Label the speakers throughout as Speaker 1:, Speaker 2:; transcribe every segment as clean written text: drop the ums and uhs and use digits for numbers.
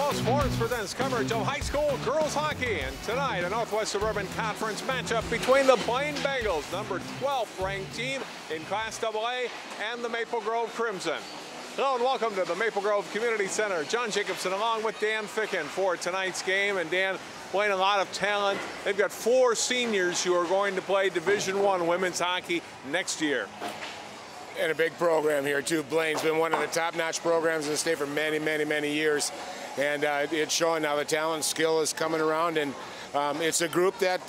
Speaker 1: Baseball Sports presents coverage of high school girls hockey. And tonight, a Northwest Suburban Conference matchup between the Blaine Bengals, number 12th ranked team in Class AA, and the Maple Grove Crimson. Hello and welcome to the Maple Grove Community Center. John Jacobson along with Dan Ficken for tonight's game. And Dan, Blaine, a lot of talent. They've got 4 seniors who are going to play Division I women's hockey next year.
Speaker 2: And a big program here too. Blaine's been one of the top-notch programs in the state for many, many, many years, and it's showing now. The talent and skill is coming around, and it's a group that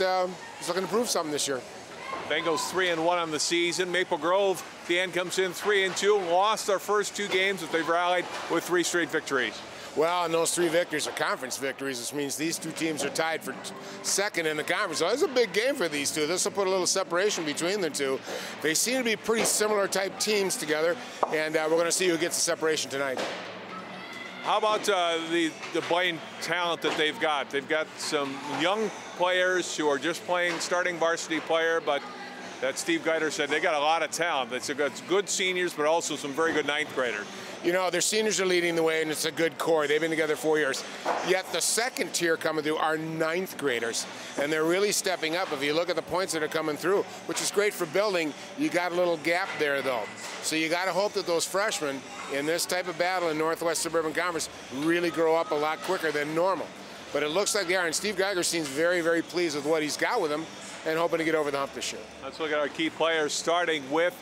Speaker 2: is looking to prove something this year.
Speaker 1: Bengals 3-1 on the season. Maple Grove, Dan, comes in 3-2, lost their first 2 games, but they've rallied with 3 straight victories.
Speaker 2: Well, and those 3 victories are conference victories, which means these 2 teams are tied for second in the conference. So it's a big game for these 2. This will put a little separation between the 2. They seem to be pretty similar type teams together, and we're going to see who gets the separation tonight.
Speaker 1: How about the Blaine talent that they've got? They've got some young players who are just playing starting varsity player, but that Steve Geiter said they got a lot of talent. It's good seniors, but also some very good 9th graders.
Speaker 2: You know, their seniors are leading the way, and it's a good core. They've been together 4 years. Yet the second tier coming through are 9th graders, and they're really stepping up. If you look at the points that are coming through, which is great for building, you got a little gap there, though. So you got to hope that those freshmen in this type of battle in Northwest Suburban Conference really grow up a lot quicker than normal. But it looks like they are, and Steve Geiger seems very, very pleased with what he's got with them and hoping to get over the hump this year.
Speaker 1: Let's look at our key players, starting with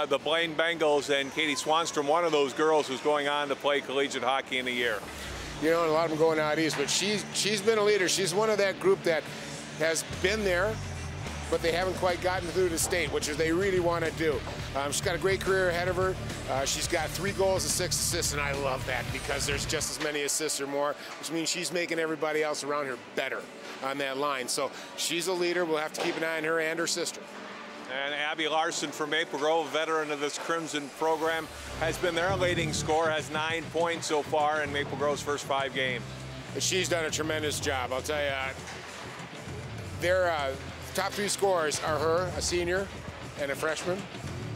Speaker 1: the Blaine Bengals, and Katie Swanstrom, one of those girls who's going on to play collegiate hockey in a year.
Speaker 2: You know, and a lot of them going out east, but she's been a leader. She's one of that group that has been there, but they haven't quite gotten through to state, which is they really want to do. She's got a great career ahead of her. She's got 3 goals and 6 assists, and I love that because there's just as many assists or more, which means she's making everybody else around her better on that line. So she's a leader. We'll have to keep an eye on her and her sister.
Speaker 1: And Abby Larson from Maple Grove, veteran of this Crimson program, has been their leading scorer, has 9 points so far in Maple Grove's first 5 games.
Speaker 2: She's done a tremendous job. I'll tell you, their top 3 scorers are her, a senior, and a freshman,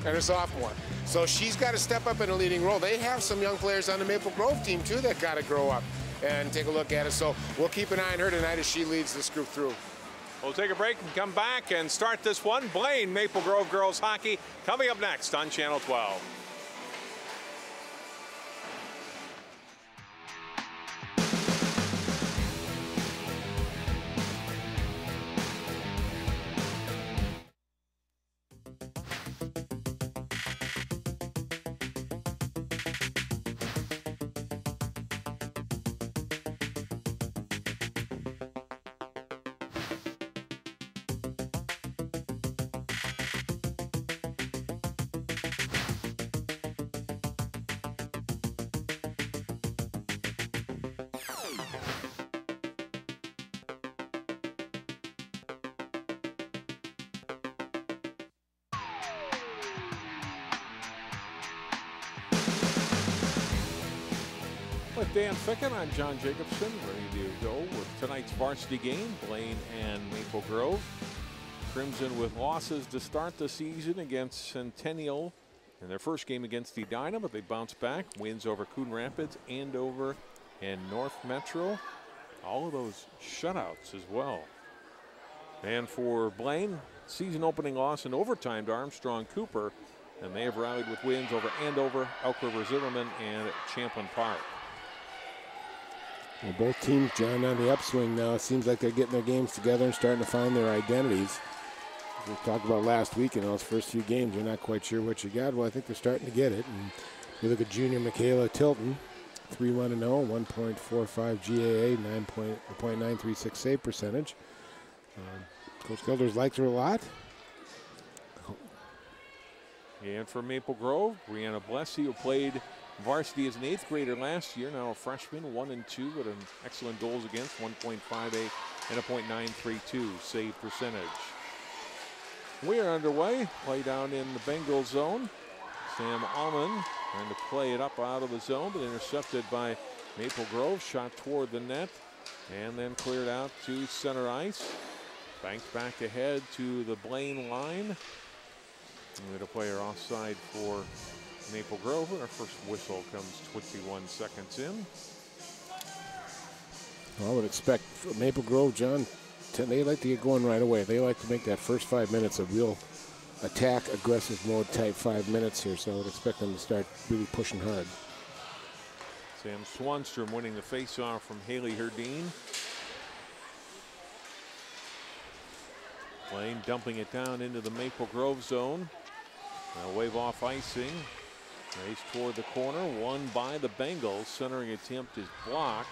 Speaker 2: and a sophomore. So she's got to step up in a leading role. They have some young players on the Maple Grove team, too, that got to grow up and take a look at it. So we'll keep an eye on her tonight as she leads this group through.
Speaker 1: We'll take a break and come back and start this one. Blaine Maple Grove girls hockey coming up next on Channel 12. With Dan Ficken, I'm John Jacobson, ready to go with tonight's varsity game, Blaine and Maple Grove. Crimson with losses to start the season against Centennial in their first game against Edina, but they bounced back. Wins over Coon Rapids, Andover, and North Metro. All of those shutouts as well. And for Blaine, season opening loss in overtime to Armstrong Cooper, and they have rallied with wins over Andover, Elk River Zimmerman, and Champlin Park.
Speaker 3: Well, both teams, John, on the upswing now. It seems like they're getting their games together and starting to find their identities. As we talked about last week in those first few games, you're not quite sure what you got. Well, I think they're starting to get it. And you look at junior Michaela Tilton, 3-1-0, 1.45 GAA, 9.936 save percentage. Coach Gilders likes her a lot.
Speaker 1: And for Maple Grove, Brianna Blessy, who played varsity as an 8th grader last year, now a freshman, 1-2 with an excellent goals against, 1.58 and a .932 save percentage. We are underway. Play down in the Bengal zone. Sam Alman trying to play it up out of the zone, but intercepted by Maple Grove. Shot toward the net and then cleared out to center ice. Banked back ahead to the Blaine line. And with a player offside for Maple Grove. Our first whistle comes 21 seconds in.
Speaker 3: I would expect Maple Grove, John, they like to get going right away. They like to make that first 5 minutes a real attack, aggressive mode type 5 minutes here. So I would expect them to start really pushing hard.
Speaker 1: Sam Swanstrom winning the faceoff from Haley Herdeen. Blaine dumping it down into the Maple Grove zone. Now wave off icing. Race toward the corner, won by the Bengals. Centering attempt is blocked.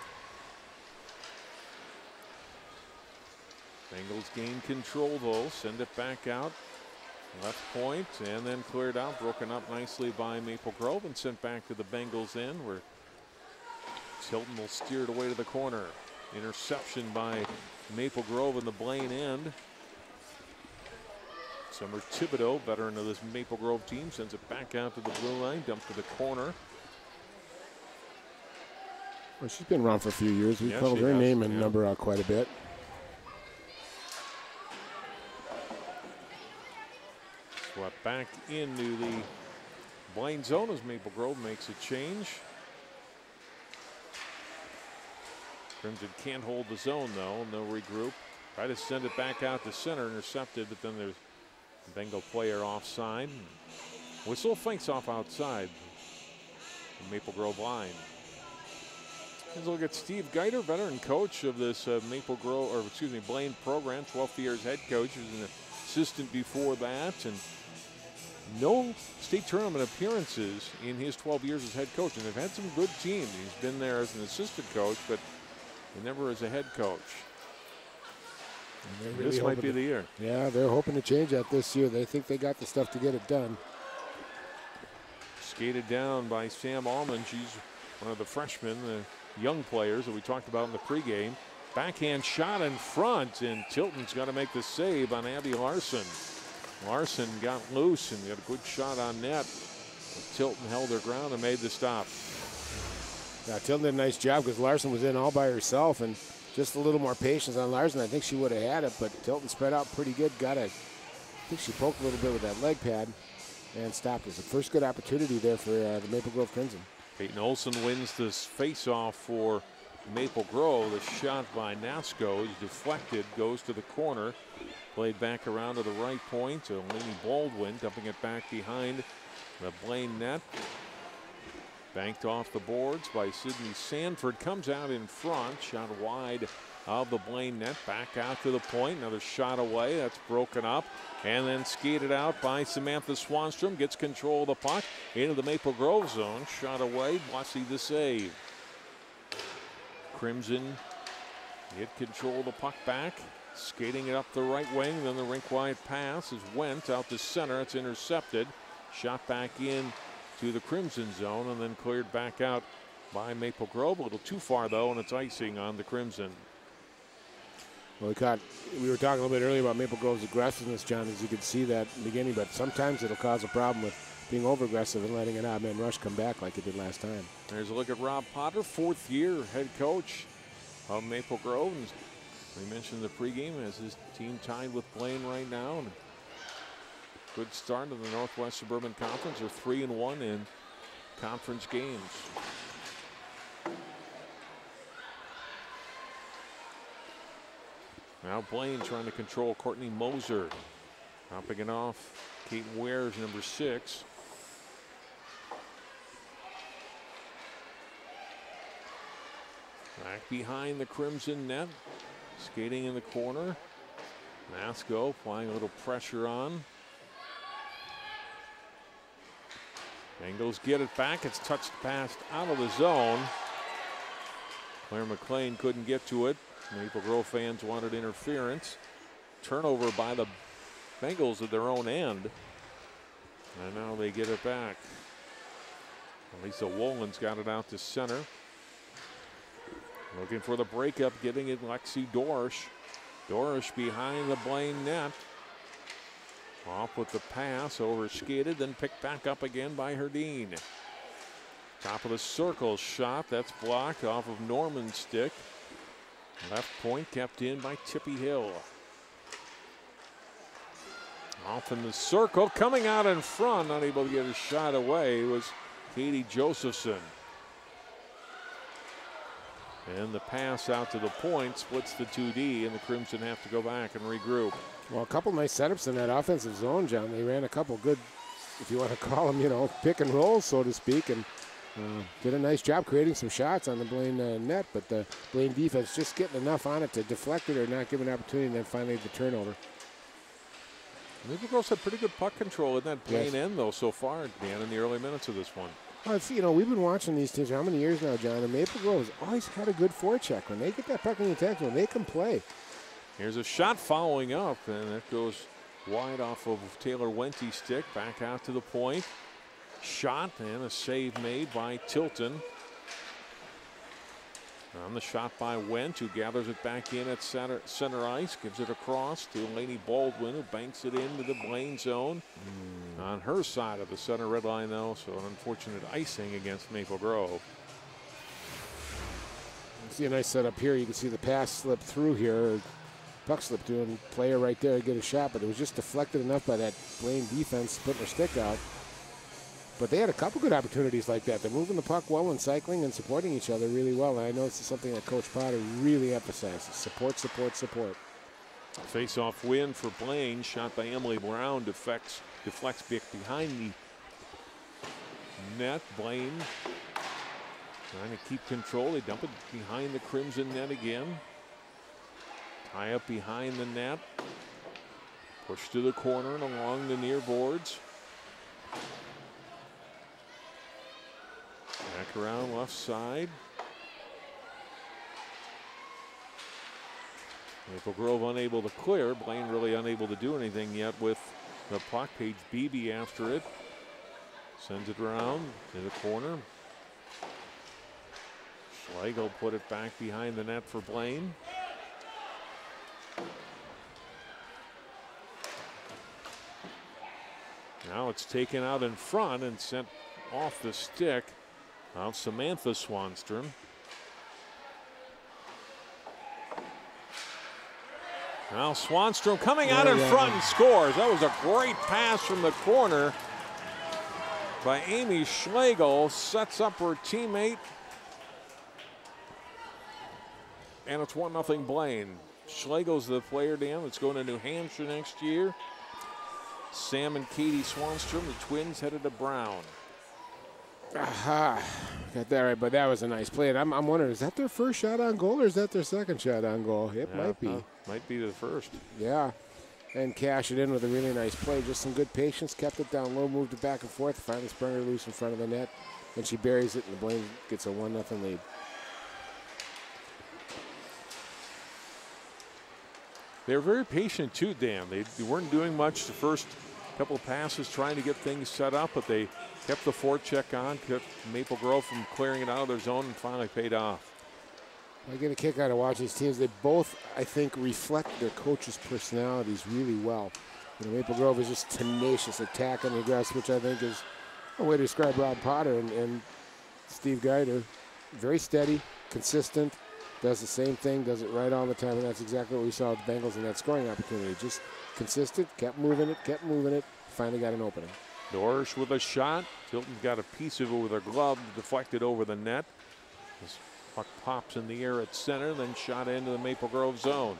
Speaker 1: Bengals gain control though, send it back out. Left point and then cleared out, broken up nicely by Maple Grove and sent back to the Bengals end where Tilton will steer it away to the corner. Interception by Maple Grove in the Blaine end. Summer Thibodeau, veteran of this Maple Grove team, sends it back out to the blue line, dumped to the corner.
Speaker 3: Well, she's been around for a few years. We've called her name and number out quite a bit.
Speaker 1: Swept back into the Blaine zone as Maple Grove makes a change. Crimson can't hold the zone though, and they'll regroup. Try to send it back out to center, intercepted, but then there's a Bengal player offside. Whistle, face off outside the Maple Grove line. Let's look at Steve Geiter, veteran coach of this Blaine program, 12 years head coach. He was an assistant before that, and no state tournament appearances in his 12 years as head coach. And they've had some good teams. He's been there as an assistant coach, but never as a head coach. Really this might be the year.
Speaker 3: Yeah, they're hoping to change that this year. They think they got the stuff to get it done.
Speaker 1: Skated down by Sam Allman. She's one of the freshmen, the young players that we talked about in the pregame. Backhand shot in front, and Tilton's got to make the save on Abby Larson. Larson got loose and got a good shot on net. Tilton held her ground and made the stop.
Speaker 3: Yeah, Tilton did a nice job because Larson was in all by herself, and just a little more patience on Larson. I think she would have had it, but Tilton spread out pretty good. I think she poked a little bit with that leg pad and stopped. It was the first good opportunity there for the Maple Grove Crimson.
Speaker 1: Peyton Olson wins this face-off for Maple Grove. The shot by Nasco is deflected, goes to the corner. Played back around to the right point to Lainey Baldwin, dumping it back behind the Blaine net. Banked off the boards by Sydney Sanford. Comes out in front. Shot wide of the Blaine net. Back out to the point. Another shot away. That's broken up. And then skated out by Samantha Swanstrom. Gets control of the puck into the Maple Grove zone. Shot away. Bossy the save. Crimson get control of the puck back. Skating it up the right wing. Then the rink-wide pass is went out to center. It's intercepted. Shot back in to the Crimson zone and then cleared back out by Maple Grove. A little too far though, and it's icing on the Crimson.
Speaker 3: Well, we were talking a little bit earlier about Maple Grove's aggressiveness, John, as you could see that in the beginning, but sometimes it'll cause a problem with being over-aggressive and letting an odd-man rush come back like it did last time.
Speaker 1: There's a look at Rob Potter, fourth-year head coach of Maple Grove. And we mentioned the pregame as his team tied with Blaine right now. And good start in the Northwest Suburban Conference. They're 3-1 in conference games. Now Blaine trying to control Courtney Moser. Dropping it off. Kate Ware's number 6. Back behind the Crimson net. Skating in the corner. Nasco applying a little pressure on. Bengals get it back. It's touched past out of the zone. Claire McLean couldn't get to it. Maple Grove fans wanted interference. Turnover by the Bengals at their own end. And now they get it back. Lisa Wolin's got it out to center. Looking for the breakup, getting it Lexi Dorsch. Dorsch behind the Blaine net. Off with the pass, over skated, then picked back up again by Herdeen. Top of the circle shot, that's blocked off of Norman's stick. Left point kept in by Tippy Hill. Off in the circle, coming out in front, unable to get a shot away, was Katie Josephson. And the pass out to the point splits the 2D, and the Crimson have to go back and regroup.
Speaker 3: Well, a couple nice setups in that offensive zone, John. They ran a couple good, if you want to call them, you know, pick and rolls, so to speak, and did a nice job creating some shots on the Blaine net, but the Blaine defense just getting enough on it to deflect it or not give an opportunity, and then finally the turnover.
Speaker 1: Maple Grove's had pretty good puck control in that Blaine end, though, so far, Dan, in the early minutes of this one.
Speaker 3: Well, it's, you know, we've been watching these teams for how many years now, John, and Maple Grove has always had a good forecheck. When they get that puck in the attack zone, they can play.
Speaker 1: Here's a shot following up, and that goes wide off of Taylor Wente's stick, back out to the point. Shot and a save made by Tilton. On the shot by Wendt, who gathers it back in at center ice, gives it across to Lainey Baldwin, who banks it into the Blaine zone. On her side of the center red line, though, so an unfortunate icing against Maple Grove.
Speaker 3: You see a nice setup here. You can see the pass slip through here. Puck slip through, and player right there get a shot, but it was just deflected enough by that Blaine defense putting their stick out. But they had a couple good opportunities like that. They're moving the puck well and cycling and supporting each other really well. And I know this is something that Coach Potter really emphasizes. Support, support, support.
Speaker 1: Face-off win for Blaine. Shot by Emily Brown. Deflects behind the net. Blaine trying to keep control. They dump it behind the Crimson net again. Tie up behind the net. Push to the corner and along the near boards. Back around left side. Maple Grove unable to clear. Blaine really unable to do anything yet with the puck. Paige Beebe after it. Sends it around in the corner. Schlegel put it back behind the net for Blaine. Now it's taken out in front and sent off the stick of Samantha Swanstrom. Now Swanstrom coming out in front and scores. That was a great pass from the corner by Amy Schlegel. Sets up her teammate. And it's 1-0 Blaine. Schlegel's the player, Dan, that's going to New Hampshire next year. Sam and Katie Swanstrom, the twins, headed to Brown.
Speaker 3: Aha, got that right, but that was a nice play. And I'm wondering, is that their first shot on goal or is that their second shot on goal? It might be.
Speaker 1: Might be the first.
Speaker 3: Yeah, and cash it in with a really nice play. Just some good patience, kept it down low, moved it back and forth, finally sprung her loose in front of the net. Then she buries it, and the Blaine gets a 1-0 lead.
Speaker 1: They were very patient too, Dan. They weren't doing much the first couple of passes trying to get things set up, but they kept the forecheck on, kept Maple Grove from clearing it out of their zone, and finally paid off.
Speaker 3: I get a kick out of watching these teams. They both, I think, reflect their coaches' personalities really well. You know, Maple Grove is just tenacious, attacking and aggressive, which I think is a way to describe Rob Potter, and Steve Geider. Very steady, consistent, does the same thing, does it right all the time, and that's exactly what we saw with the Bengals in that scoring opportunity. Just consistent, kept moving it, finally got an opening.
Speaker 1: Dorsch with a shot. Tilton got a piece of it with her glove, deflected over the net. This puck pops in the air at center, then shot into the Maple Grove zone.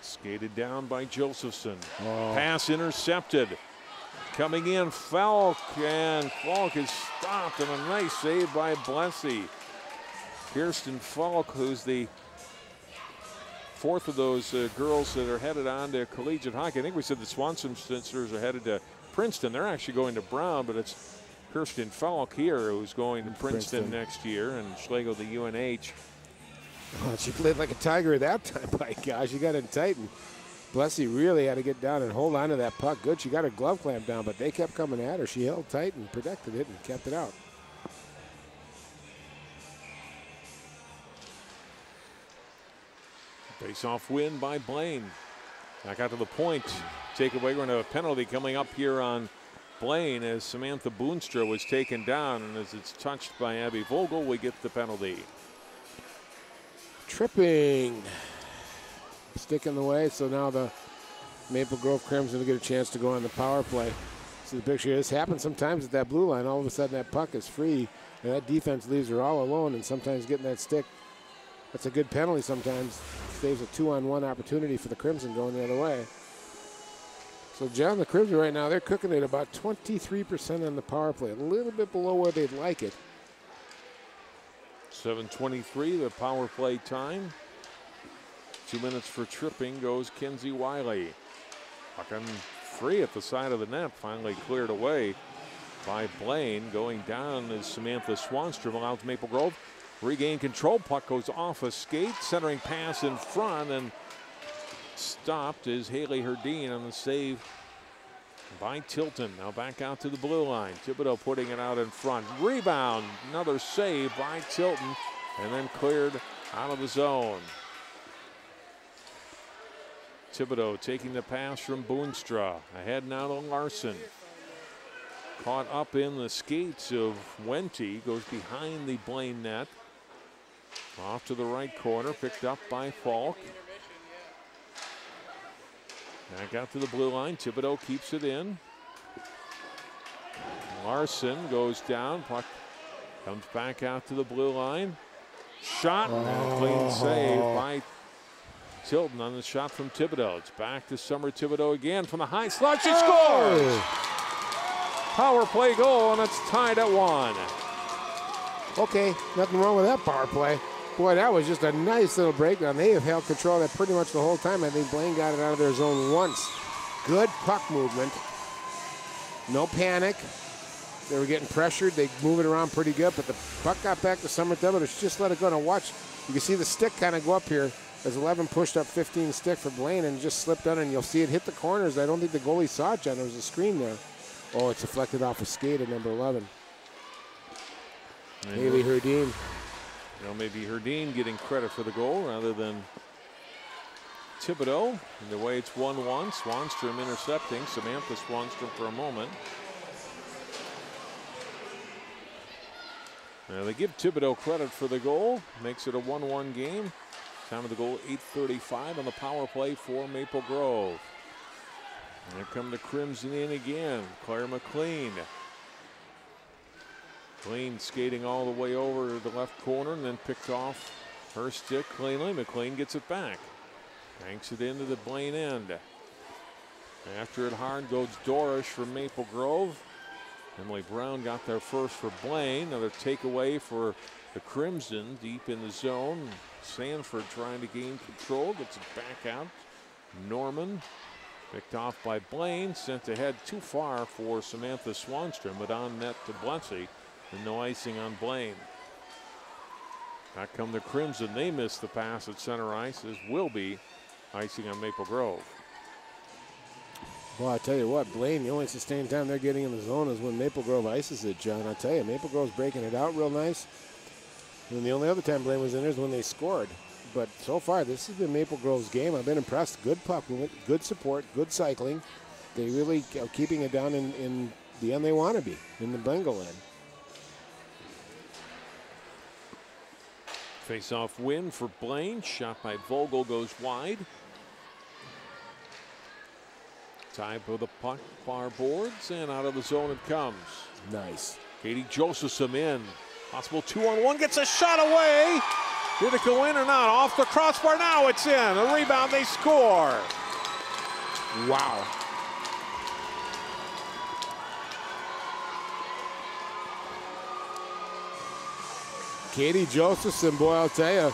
Speaker 1: Skated down by Josephson. Pass intercepted. Coming in, Falk, and Falk is stopped, and a nice save by Blessy. Kirsten Falk, who's the fourth of those girls that are headed on to collegiate hockey. I think we said the Swanson sisters are headed to Princeton. They're actually going to Brown, but it's Kirsten Falk here who's going to Princeton next year, and Schlegel to UNH.
Speaker 3: Well, she played like a tiger that time. My gosh, she got it tight, and Blessy really had to get down and hold on to that puck. Good, she got her glove clamp down, but they kept coming at her. She held tight and protected it and kept it out.
Speaker 1: Face-off win by Blaine. Back out to the point. Take away. We're going to have a penalty coming up here on Blaine as Samantha Boonstra was taken down, and as it's touched by Abby Vogel, we get the penalty.
Speaker 3: Tripping. Stick in the way, so now the Maple Grove Crimson will get a chance to go on the power play. See the picture. This happens sometimes at that blue line. All of a sudden that puck is free. And that defense leaves her all alone, and sometimes getting that stick, that's a good penalty sometimes. Saves a 2-on-1 opportunity for the Crimson going the other way. So, John, the Crimson right now, they're cooking at about 23% on the power play, a little bit below where they'd like it.
Speaker 1: 7:23, the power play time. 2 minutes for tripping goes Kinsey Wiley. Puck on free at the side of the net, finally cleared away by Blaine. Going down is Samantha Swanstrom, allows Maple Grove regain control. Puck goes off a skate, centering pass in front, and stopped is Haley Herdeen on the save by Tilton. Now back out to the blue line. Thibodeau putting it out in front. Rebound, another save by Tilton, and then cleared out of the zone. Thibodeau taking the pass from Boonstra. Ahead now to Larson. Caught up in the skates of Wente. Goes behind the Blaine net. Off to the right corner. Picked up by Falk. Back out to the blue line. Thibodeau keeps it in. Larson goes down. Puck comes back out to the blue line. Shot. And a clean save by Tilton on the shot from Thibodeau. It's back to Summer Thibodeau again from the high slot. She scores! Power play goal, and it's tied at 1.
Speaker 3: Okay, nothing wrong with that power play. Boy, that was just a nice little breakdown. They have held control of that pretty much the whole time. I think Blaine got it out of their zone once. Good puck movement. No panic. They were getting pressured. They move it around pretty good, but the puck got back to Summer Thibodeau. She just let it go. Now watch. You can see the stick kind of go up here as 11 pushed up 15 stick for Blaine and just slipped under, and you'll see it hit the corners. I don't think the goalie saw it, John. There was a screen there. Oh, it's deflected off a skate at number 11. Haley Herdeen.
Speaker 1: You know, maybe Herdeen getting credit for the goal rather than Thibodeau. And the way it's 1-1, Swanstrom intercepting. Samantha Swanstrom for a moment. Now they give Thibodeau credit for the goal. Makes it a 1-1 game. Time of the goal, 8:35 on the power play for Maple Grove. And here come the Crimson in again. Claire McLean. McLean skating all the way over to the left corner and then picked off her stick cleanly. McLean gets it back. Banks it into the Blaine end. After it hard goes Dorish from Maple Grove. Emily Brown got there first for Blaine. Another takeaway for the Crimson deep in the zone. Sanford trying to gain control. Gets it back out. Norman picked off by Blaine. Sent ahead too far for Samantha Swanstrom, but on net to Blessy. And no icing on Blaine. Back come the Crimson. They missed the pass at center ice. This will be icing on Maple Grove.
Speaker 3: Well, I tell you what, Blaine, the only sustained time they're getting in the zone is when Maple Grove ices it, John. I tell you, Maple Grove's breaking it out real nice. And the only other time Blaine was in there is when they scored. But so far, this has been Maple Grove's game. I've been impressed. Good puck movement, good support, good cycling. They really are keeping it down in the end they want to be, in the Bengal end.
Speaker 1: Face-off win for Blaine. Shot by Vogel goes wide. Time for the puck, far boards, and out of the zone it comes.
Speaker 3: Nice.
Speaker 1: Katie Josephson in. Possible 2-on-1, gets a shot away. Did it go in or not? Off the crossbar, now it's in. A rebound, they score.
Speaker 3: Wow. Katie Josephson, boy, I'll tell you.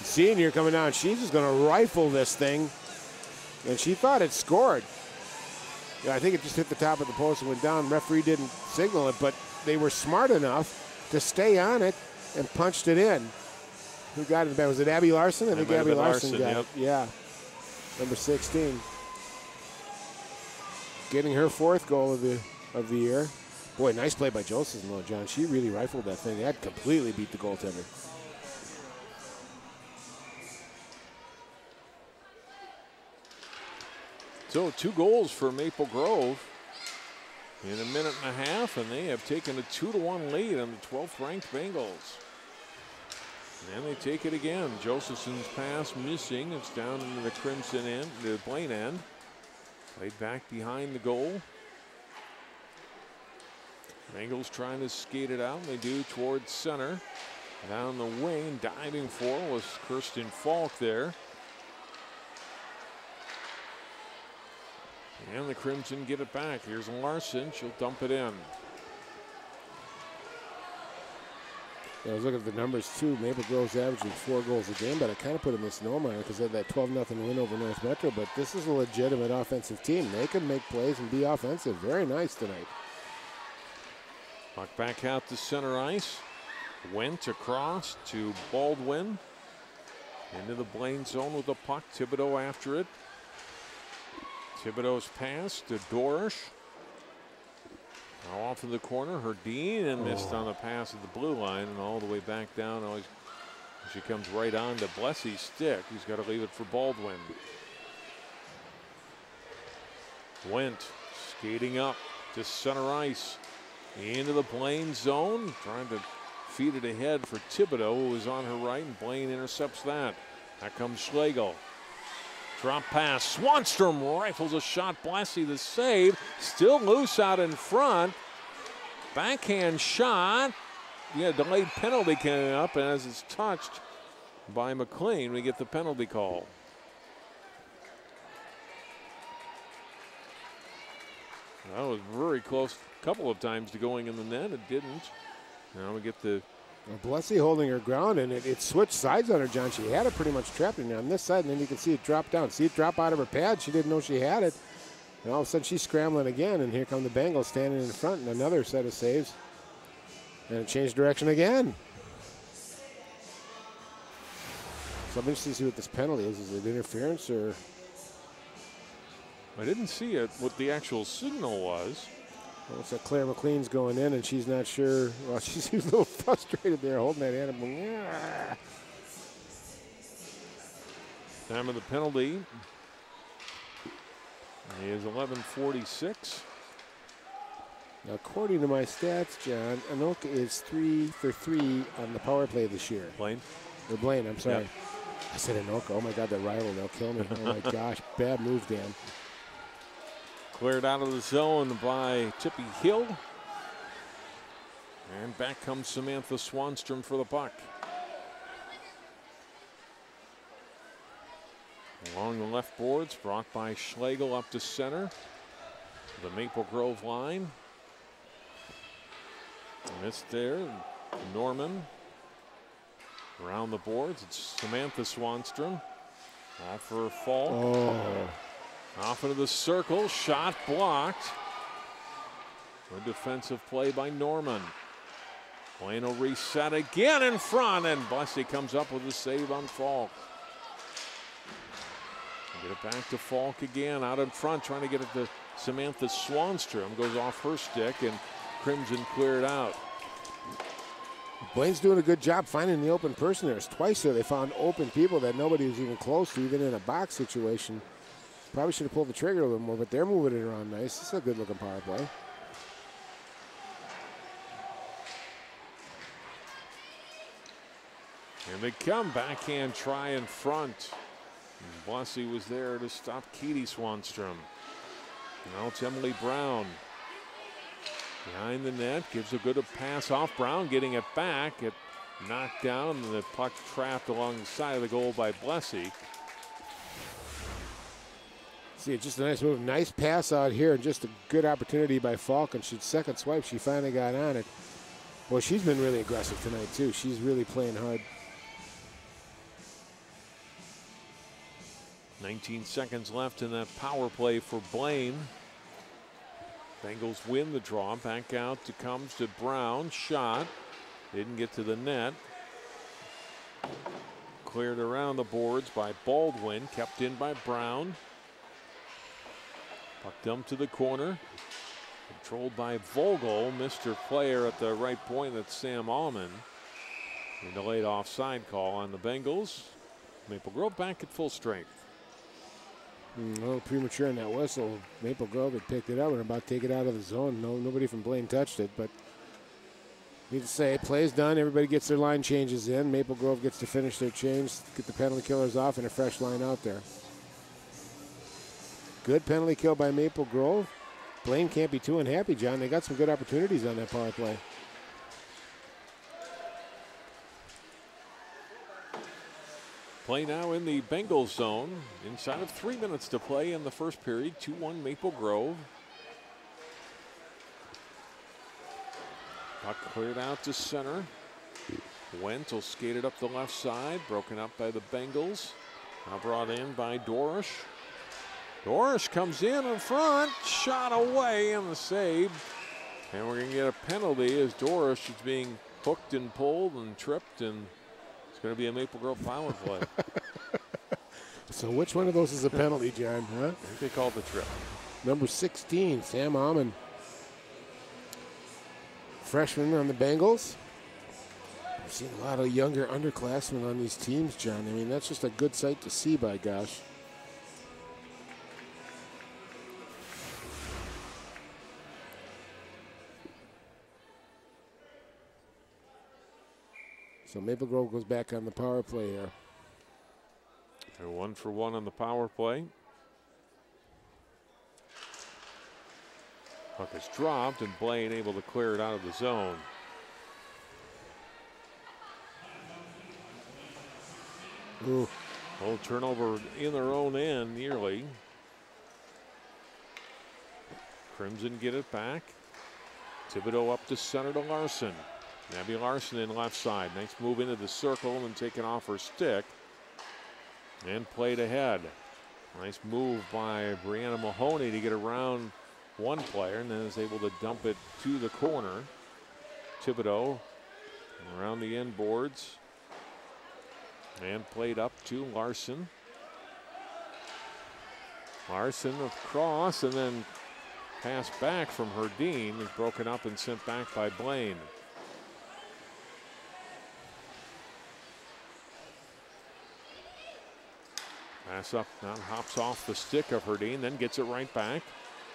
Speaker 3: Senior coming down, she's just going to rifle this thing. And she thought it scored. Yeah, I think it just hit the top of the post and went down. Referee didn't signal it, but they were smart enough to stay on it and punched it in. Who got it? Was it Abby Larson? I think Abby Larson got it. Yeah, number 16. Getting her 4th goal of the year. Boy, nice play by Josephson, though, John. She really rifled that thing. That completely beat the goaltender.
Speaker 1: So 2 goals for Maple Grove in a minute and a half, and they have taken a 2-1 lead on the 12th ranked Bengals. And they take it again. Josephson's pass missing. It's down into the Crimson end, the Blaine end. Played back behind the goal. Bengals trying to skate it out. They do towards center. Down the wing, diving for was Kirsten Falk there. And the Crimson get it back. Here's Larson. She'll dump it in.
Speaker 3: Yeah, I was looking at the numbers too. Maple Grove's averaging 4 goals a game, but I kind of put a misnomer on it because they had that 12-0 win over North Metro. But this is a legitimate offensive team. They can make plays and be offensive. Very nice tonight.
Speaker 1: Puck back out to center ice. Went across to Baldwin. Into the Blaine zone with the puck. Thibodeau after it. Thibodeau's pass to Dorish. Now off in the corner, Herdeen, and missed on the pass at the blue line, and all the way back down. Always, she comes right on to Blessy's stick. He's got to leave it for Baldwin. Went skating up to center ice. Into the Blaine zone, trying to feed it ahead for Thibodeau, who was on her right, and Blaine intercepts that. Back comes Schlegel. Drop pass. Swanstrom rifles a shot. Blessy the save. Still loose out in front. Backhand shot. Yeah, delayed penalty coming up, and as it's touched by McLean, we get the penalty call. That was very close a couple of times to going in the net. It didn't. Now we get the...
Speaker 3: Blessy holding her ground, and it switched sides on her, John. She had it pretty much trapped in there on this side, and then you can see it drop down. See it drop out of her pad. She didn't know she had it. And all of a sudden, she's scrambling again, and here come the Bengals standing in front, and another set of saves. And it changed direction again. So I'm interested to see what this penalty is. Is it interference or?
Speaker 1: I didn't see it, what the actual signal was.
Speaker 3: Well, it's that Claire McLean's going in, and she's not sure. Well, she seems a little frustrated there, holding that animal. Yeah.
Speaker 1: Time of the penalty is 11:46.
Speaker 3: Now, according to my stats, John, Anoka is 3 for 3 on the power play this year.
Speaker 1: Blaine?
Speaker 3: Or Blaine, I'm sorry.
Speaker 1: Yep.
Speaker 3: I said Anoka. Oh, my God, that rival, they'll kill me. Oh, my gosh. Bad move, Dan.
Speaker 1: Cleared out of the zone by Tippy Hill. And back comes Samantha Swanstrom for the puck. Along the left boards, brought by Schlegel up to center. The Maple Grove line. Missed there. Norman. Around the boards, it's Samantha Swanstrom. Off for Falk.
Speaker 3: Oh.
Speaker 1: Off into the circle, shot blocked. Good defensive play by Norman. Blaine will reset again in front, and Blessy comes up with a save on Falk. Get it back to Falk again, out in front, trying to get it to Samantha Swanstrom. Goes off her stick, and Crimson cleared out.
Speaker 3: Blaine's doing a good job finding the open person. There's twice there they found open people that nobody was even close to, even in a box situation. Probably should have pulled the trigger a little more, but they're moving it around nice. It's a good-looking power play.
Speaker 1: And they come backhand try in front. Blessy was there to stop Katie Swanstrom. Now it's Emily Brown. Behind the net, gives a good pass off. Brown getting it back. It knocked down, and the puck trapped along the side of the goal by Blessy.
Speaker 3: See, just a nice move. Nice pass out here, and just a good opportunity by Falk. And she's second swipe. She finally got on it. Well, she's been really aggressive tonight, too. She's really playing hard.
Speaker 1: 19 seconds left in that power play for Blaine. Bengals win the draw. Back out to comes to Brown. Shot. Didn't get to the net. Cleared around the boards by Baldwin. Kept in by Brown. Puck dumped to the corner. Controlled by Vogel. Missed her player at the right point. That's Sam Allman. A delayed offside call on the Bengals. Maple Grove back at full strength.
Speaker 3: A little premature in that whistle. Maple Grove had picked it up and about to take it out of the zone. Nobody from Blaine touched it, but need to say, play's done. Everybody gets their line changes in. Maple Grove gets to finish their change, get the penalty killers off, and a fresh line out there. Good penalty kill by Maple Grove. Blaine can't be too unhappy, John. They got some good opportunities on that power play.
Speaker 1: Play now in the Bengals zone. Inside of 3 minutes to play in the first period. 2-1 Maple Grove. Puck cleared out to center. Wendt will skate it up the left side. Broken up by the Bengals. Now brought in by Dorish. Dorish comes in front. Shot away and the save. And we're going to get a penalty as Dorish is being hooked and pulled and tripped. And it's going to be a Maple Grove power play.
Speaker 3: So which one of those is a penalty, John? Huh?
Speaker 1: I think they called the trip.
Speaker 3: Number 16, Sam Almond. Freshman on the Bengals. I've seen a lot of younger underclassmen on these teams, John. I mean, that's just a good sight to see, by gosh. So Maple Grove goes back on the power play here.
Speaker 1: They're 1 for 1 on the power play. Puck is dropped and Blaine able to clear it out of the zone.
Speaker 3: Ooh.
Speaker 1: Little turnover in their own end nearly. Crimson get it back. Thibodeau up to center to Larson. Abby Larson in left side. Nice move into the circle and taken off her stick. And played ahead. Nice move by Brianna Mahoney to get around one player and then is able to dump it to the corner. Thibodeau around the end boards. And played up to Larson. Larson across and then passed back from Herdeen is broken up and sent back by Blaine. Pass up, now hops off the stick of Herdeen, then gets it right back.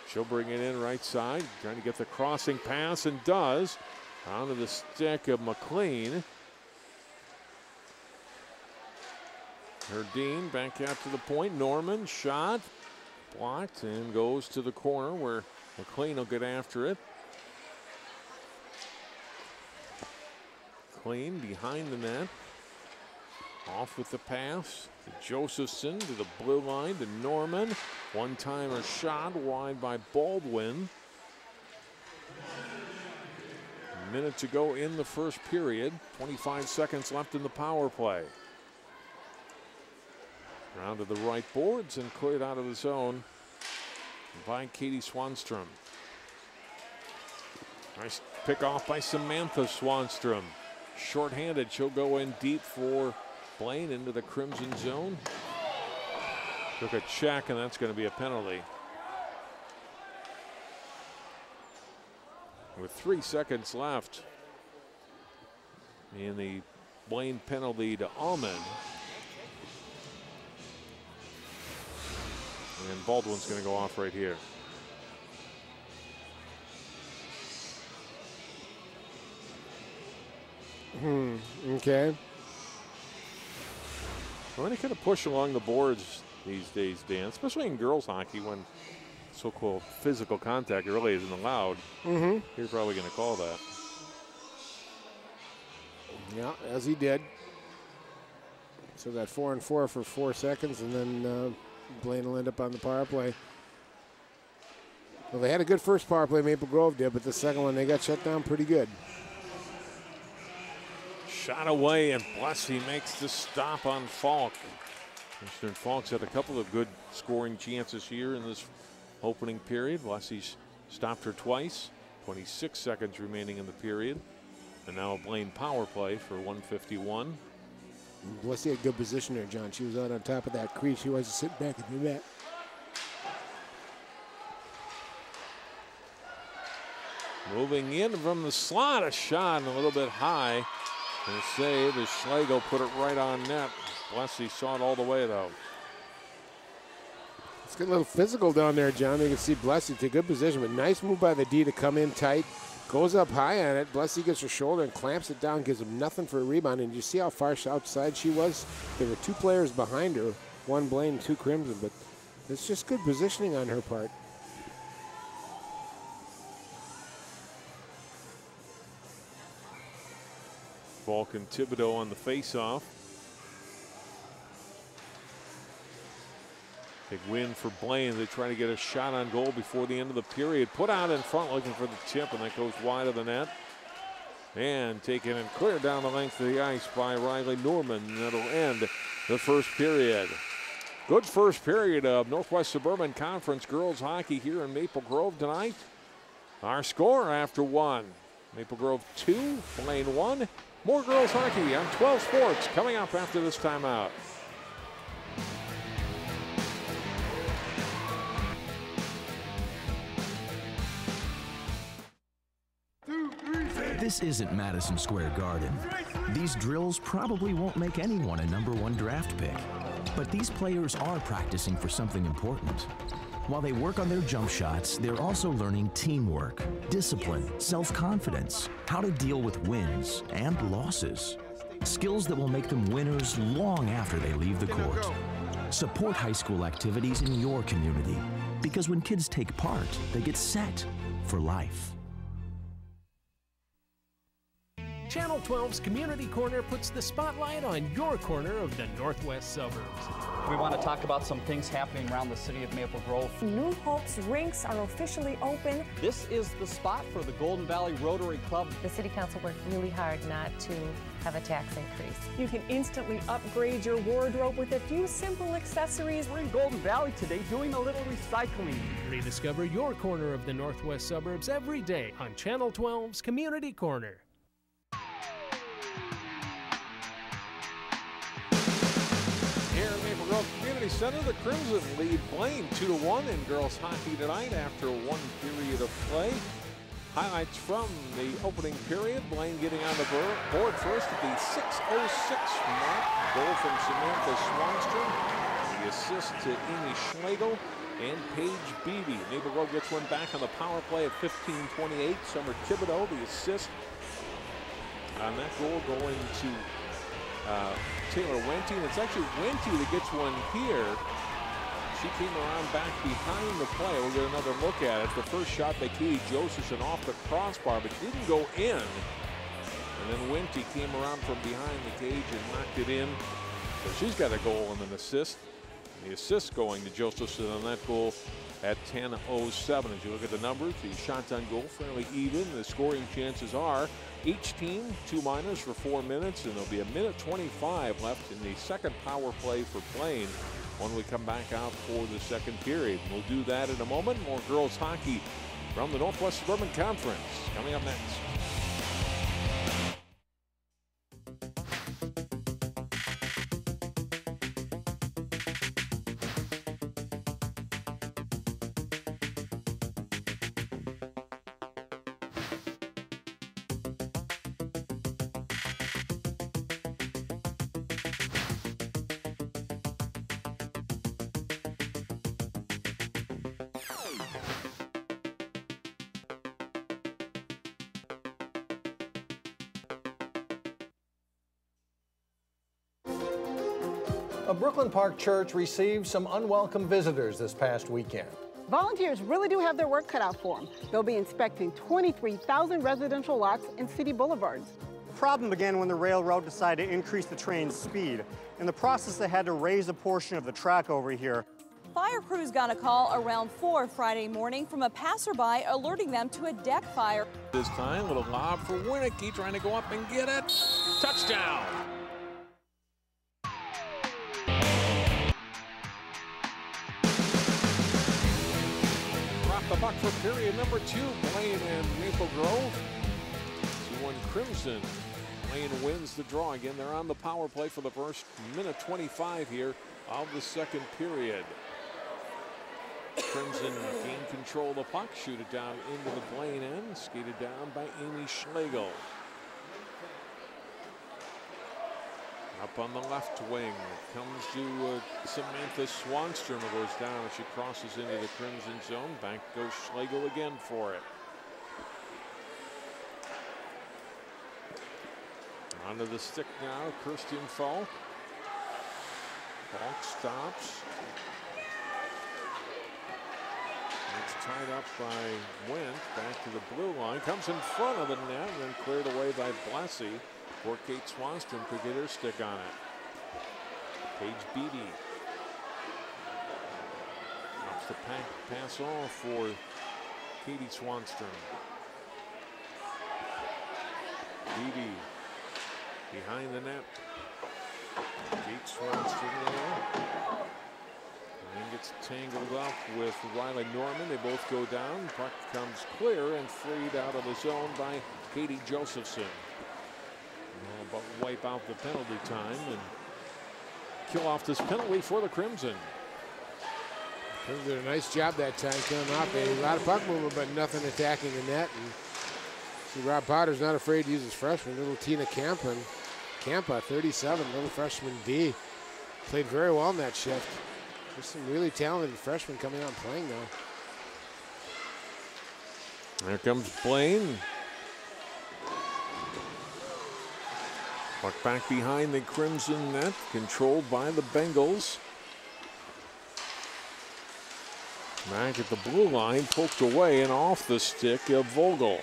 Speaker 1: She'll bring it in right side, trying to get the crossing pass and does. Onto the stick of McLean. Herdeen back out to the point. Norman shot, blocked, and goes to the corner where McLean will get after it. McLean behind the net. Off with the pass to Josephson to the blue line to Norman. One-timer shot wide by Baldwin. A minute to go in the first period. 25 seconds left in the power play. Round to the right boards and cleared out of the zone by Katie Swanstrom. Nice pick off by Samantha Swanstrom. Short-handed, she'll go in deep for Blaine into the Crimson zone. Took a check, and that's going to be a penalty. With 3 seconds left in the Blaine penalty to Almond. And Baldwin's going to go off right here.
Speaker 3: Okay.
Speaker 1: Well, they kind of push along the boards these days, Dan, especially in girls hockey when so-called physical contact really isn't allowed. You're probably going to call that.
Speaker 3: Yeah, as he did. So got 4 and 4 for 4 seconds, and then Blaine will end up on the power play. Well, they had a good first power play, Maple Grove did, but the second one they got shut down pretty good.
Speaker 1: Shot away, and Blessy makes the stop on Falk. Eastern Falk's had a couple of good scoring chances here in this opening period. Blessy's stopped her twice. 26 seconds remaining in the period. And now a Blaine power play for 151.
Speaker 3: Blessy had good position there, John. She was out on top of that crease. She wasn't sitting back and do that.
Speaker 1: Moving in from the slot, a shot a little bit high. And a save as Schlegel put it right on net. Blessy saw it all the way, though.
Speaker 3: It's getting a little physical down there, John. You can see Blessy take good position, but nice move by the D to come in tight. Goes up high on it. Blessy gets her shoulder and clamps it down, gives him nothing for a rebound. And you see how far outside she was? There were 2 players behind her, 1 Blaine, 2 Crimson, but it's just good positioning on her part.
Speaker 1: Falk and Thibodeau on the faceoff. Big win for Blaine. They try to get a shot on goal before the end of the period. Put out in front looking for the tip, and that goes wide of the net. And taken and cleared down the length of the ice by Riley Norman. That'll end the first period. Good first period of Northwest Suburban Conference girls hockey here in Maple Grove tonight. Our score after one. Maple Grove 2, Blaine 1. More girls hockey on 12 Sports coming up after this timeout.
Speaker 4: This isn't Madison Square Garden. These drills probably won't make anyone a #1 draft pick. But these players are practicing for something important. While they work on their jump shots, they're also learning teamwork, discipline, self-confidence, how to deal with wins and losses. Skills that will make them winners long after they leave the court. Support high school activities in your community, because when kids take part, they get set for life.
Speaker 5: Channel 12's Community Corner puts the spotlight on your corner of the Northwest suburbs.
Speaker 6: We want to talk about some things happening around the city of Maple Grove.
Speaker 7: New Hope's rinks are officially open.
Speaker 6: This is the spot for the Golden Valley Rotary Club.
Speaker 8: The City Council worked really hard not to have a tax increase.
Speaker 7: You can instantly upgrade your wardrobe with a few simple accessories.
Speaker 6: We're in Golden Valley today doing a little recycling.
Speaker 5: Rediscover your corner of the Northwest suburbs every day on Channel 12's Community Corner.
Speaker 1: Here at Maple Grove Community Center, the Crimson lead Blaine 2-1 in girls hockey tonight after one period of play. Highlights from the opening period. Blaine getting on the board first at the 6:06 mark. Goal from Samantha Swanstrom. The assist to Amy Schlegel and Paige Beebe. Maple Grove gets one back on the power play at 15:28. Summer Thibodeau, the assist on that goal going to Taylor Wente, and it's actually Wente that gets one here. She came around back behind the play. We'll get another look at it. The first shot by Katie Josephson off the crossbar, but didn't go in. And then Wente came around from behind the cage and knocked it in. So she's got a goal and an assist. And the assist going to Josephson on that goal at 10:07. As you look at the numbers, the shots on goal fairly even. The scoring chances are each team 2 minors for 4 minutes, and there'll be 1:25 left in the second power play for Blaine when we come back out for the second period. We'll do that in a moment. More girls hockey from the Northwest Suburban Conference coming up next.
Speaker 9: A Brooklyn Park church received some unwelcome visitors this past weekend.
Speaker 10: Volunteers really do have their work cut out for them. They'll be inspecting 23,000 residential lots and city boulevards.
Speaker 11: The problem began when the railroad decided to increase the train's speed. In the process, they had to raise a portion of the track over here.
Speaker 12: Fire crews got a call around 4 Friday morning from a passerby alerting them to a deck fire.
Speaker 1: This time, little lob for Winicky, trying to go up and get it. Touchdown! The buck for period number 2, Blaine and Maple Grove. 2-1 Crimson. Blaine wins the draw. Again, they're on the power play for the first 1:25 here of the second period. Crimson gain control of the puck, shoot it down into the Blaine end, skated down by Amy Schlegel. Up on the left wing, it comes to Samantha Swanstrom, who goes down as she crosses into the Crimson zone. Back goes Schlegel again for it. Onto the stick now, Kirsten Falk. Falk stops. It's tied up by Went, back to the blue line. Comes in front of the net and then cleared away by Blessy. before Kate Swanstrom could get her stick on it. Paige Beattie drops the pass off for Katie Swanstrom. Beattie behind the net. Kate Swanstrom there. And gets tangled up with Riley Norman. They both go down. Puck comes clear and freed out of the zone by Katie Josephson. But wipe out the penalty time and kill off this penalty for the Crimson.
Speaker 3: Crimson did a nice job that time killing off. A lot of puck movement, but nothing attacking the net. And see, Rob Potter's not afraid to use his freshman, little Tina Campa, 37, little freshman D. Played very well in that shift. There's some really talented freshmen coming out and playing now.
Speaker 1: There comes Blaine. Puck back behind the Crimson net, controlled by the Bengals. Back at the blue line, poked away and off the stick of Vogel.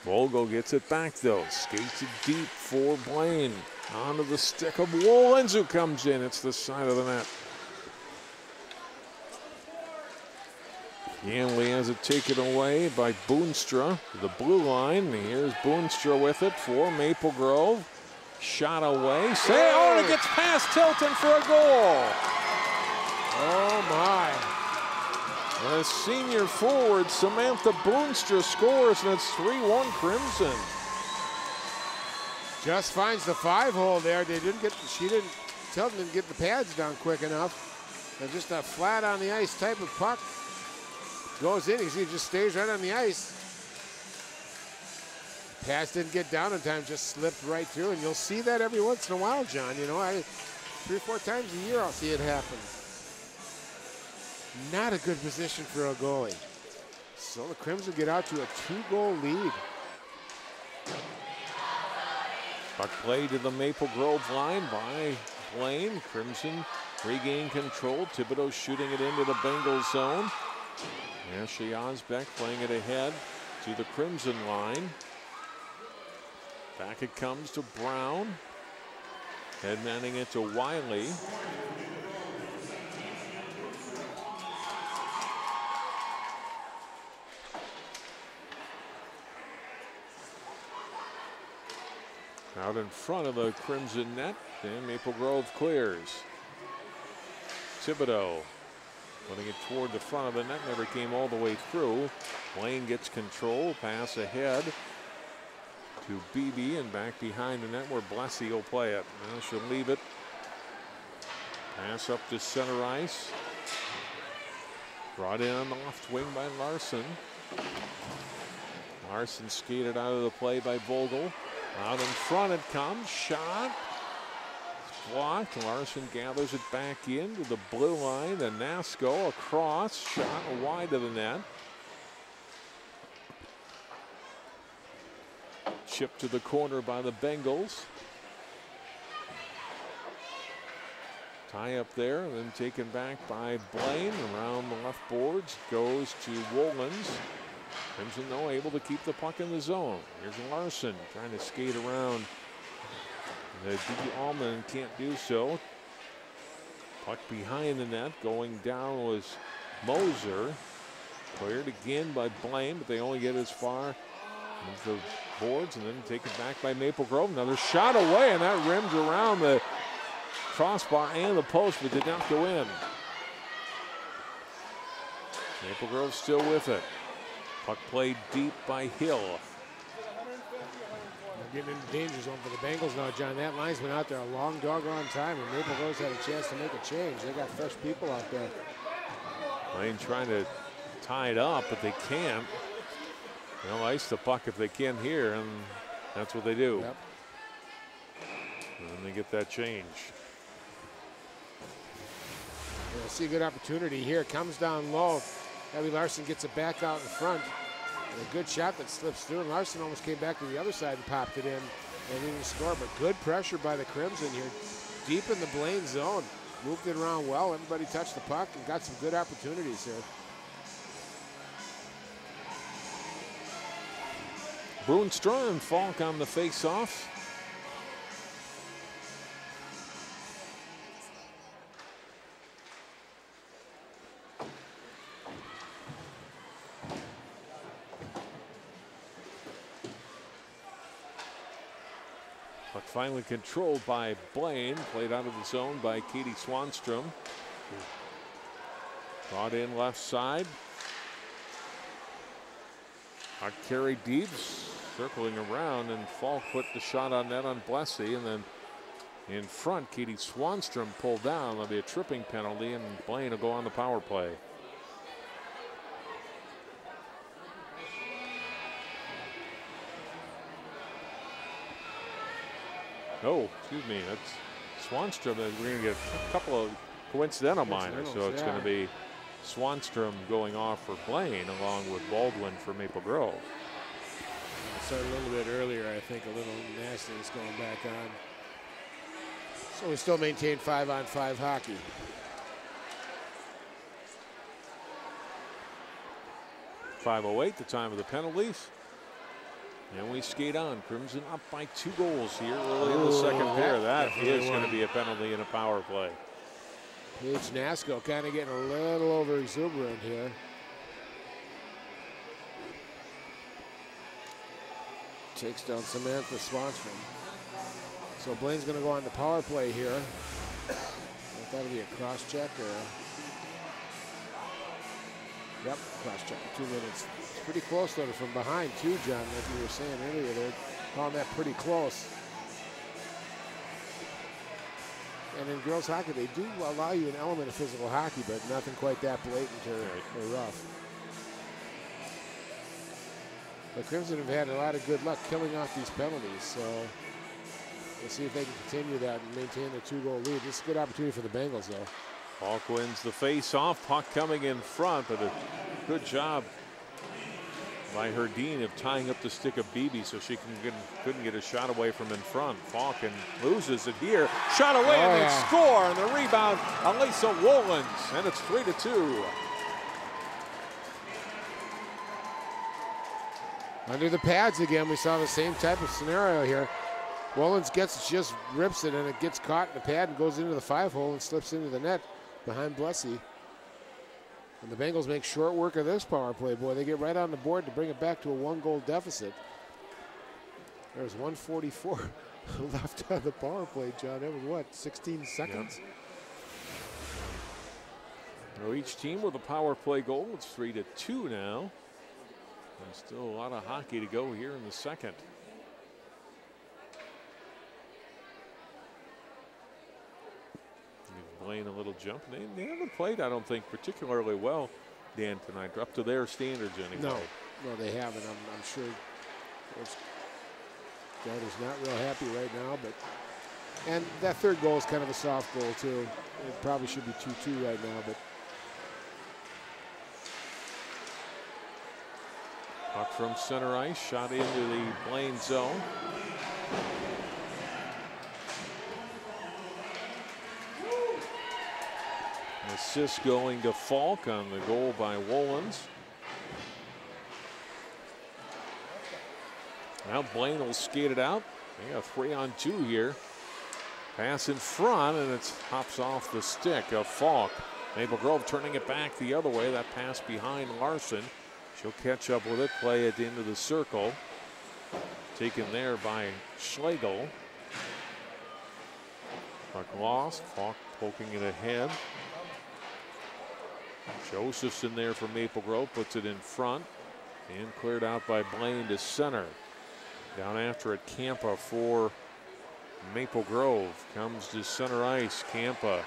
Speaker 1: Vogel gets it back though, skates it deep for Blaine. Onto the stick of Wolens, who comes in. It's the side of the net. Yanley has it taken away by Boonstra to the blue line. Here's Boonstra with it for Maple Grove. Shot away. Oh, and it gets past Tilton for a goal.
Speaker 3: Oh, my.
Speaker 1: The senior forward, Samantha Boonstra, scores, and it's 3-1 Crimson.
Speaker 3: Just finds the 5-hole there. Tilton didn't get the pads down quick enough. They're just a flat on the ice type of puck. Goes in, you see, it just stays right on the ice. Pass didn't get down in time, just slipped right through, and you'll see that every once in a while, John. You know, 3 or 4 times a year I'll see it happen. Not a good position for a goalie. So the Crimson get out to a 2-goal lead.
Speaker 1: Puck played to the Maple Grove line by Blaine. Crimson regain control. Thibodeau shooting it into the Bengals zone. Ashley Osbeck playing it ahead to the Crimson line. Back it comes to Brown. Headmanning it to Wiley. Out in front of the Crimson net, and Maple Grove clears. Thibodeau putting it toward the front of the net, never came all the way through. Blaine gets control, pass ahead to Beebe, and back behind the net where Blessy will play it. Now she'll leave it. Pass up to center ice. Brought in on the left wing by Larson. Larson skated out of the play by Vogel. Out in front it comes, shot. Blocked. Larson gathers it back into the blue line. The Nasco across, shot wide of the net. Chipped to the corner by the Bengals. Tie up there, and then taken back by Blaine. Around the left boards, goes to Wolens. Crimson, though, able to keep the puck in the zone. Here's Larson trying to skate around. The D. Allman can't do so. Puck behind the net. Going down was Moser. Cleared again by Blaine, but they only get as far as the boards, and then taken back by Maple Grove. Another shot away, and that rims around the crossbar and the post, but did not go in. Maple Grove still with it. Puck played deep by Hill.
Speaker 3: We're getting into danger zone for the Bengals now, John. That line's been out there a long doggone time, and Maple Grove's had a chance to make a change. They got fresh people out there.
Speaker 1: Blaine trying to tie it up, but they can't. They'll ice the puck if they can here, and that's what they do.
Speaker 3: Yep.
Speaker 1: And they get that change.
Speaker 3: We'll see a good opportunity here. Comes down low. Abby Larson gets it back out in front. And a good shot that slips through, and Larson almost came back to the other side and popped it in and didn't score. But good pressure by the Crimson here, deep in the Blaine zone. Moved it around well. Everybody touched the puck and got some good opportunities here.
Speaker 1: Brunstra and Falk on the face-off. But finally controlled by Blaine, played out of the zone by Katie Swanstrom. Brought in left side. Puck carried deep, circling around, and Falk put the shot on net on Blessy, and then in front, Katie Swanstrom pulled down. There'll be a tripping penalty, and Blaine will go on the power play. Oh, excuse me, that's Swanstrom. We're going to get a couple of coincidental minors, so it's going to be Swanstrom going off for Blaine along with Baldwin for Maple Grove.
Speaker 3: It started a little bit earlier, I think, a little nastiness going back on. So we still maintain 5-on-5 hockey.
Speaker 1: .508, the time of the penalties. And we skate on. Crimson up by 2 goals here early in the second pair. That is going to be a penalty in a power play.
Speaker 3: Paige Nasco kind of getting a little over exuberant here. Takes down Samantha Swanstrom. So Blaine's going to go on the power play here. That'll be a cross check or yep, cross check. 2 minutes. It's pretty close though from behind too, John. Like you were saying earlier, they're calling that pretty close. And in girls hockey, they do allow you an element of physical hockey, but nothing quite that blatant or rough. The Crimson have had a lot of good luck killing off these penalties, so we'll see if they can continue that and maintain their 2-goal lead. This is a good opportunity for the Bengals, though.
Speaker 1: Falk wins the face-off. Puck coming in front, but a good job by Herdine of tying up the stick of Beebe so she couldn't get a shot away from in front. Falk loses it here. Shot away and they score. And the rebound, Elisa Wolins. And it's 3-2.
Speaker 3: Under the pads again, we saw the same type of scenario here. Wolins just rips it, and it gets caught in the pad and goes into the 5-hole and slips into the net behind Blessy. And the Bengals make short work of this power play. Boy, they get right on the board to bring it back to a 1-goal deficit. There's 1:44 left on the power play, John. That was what, 16 seconds?
Speaker 1: Yep. So each team with a power play goal. It's 3-2 now. And still a lot of hockey to go here in the second. Give Blaine a little jump. They haven't played, I don't think, particularly well, Dan, tonight, up to their standards anyway.
Speaker 3: No, they haven't. I'm sure God is not real happy right now, but and that third goal is kind of a soft goal too. It probably should be 2-2 right now, but
Speaker 1: puck from center ice, shot into the Blaine zone. Assist going to Falk on the goal by Wolins. Now Blaine will skate it out. They got a 3-on-2 here. Pass in front, and it hops off the stick of Falk. Maple Grove turning it back the other way. That pass behind Larson. She'll catch up with it, play it into the circle. Taken there by Schlegel. Puck lost. Falk poking it ahead. Joseph's in there for Maple Grove, puts it in front, and cleared out by Blaine to center. Down after it, Campa for Maple Grove. Comes to center ice. Campa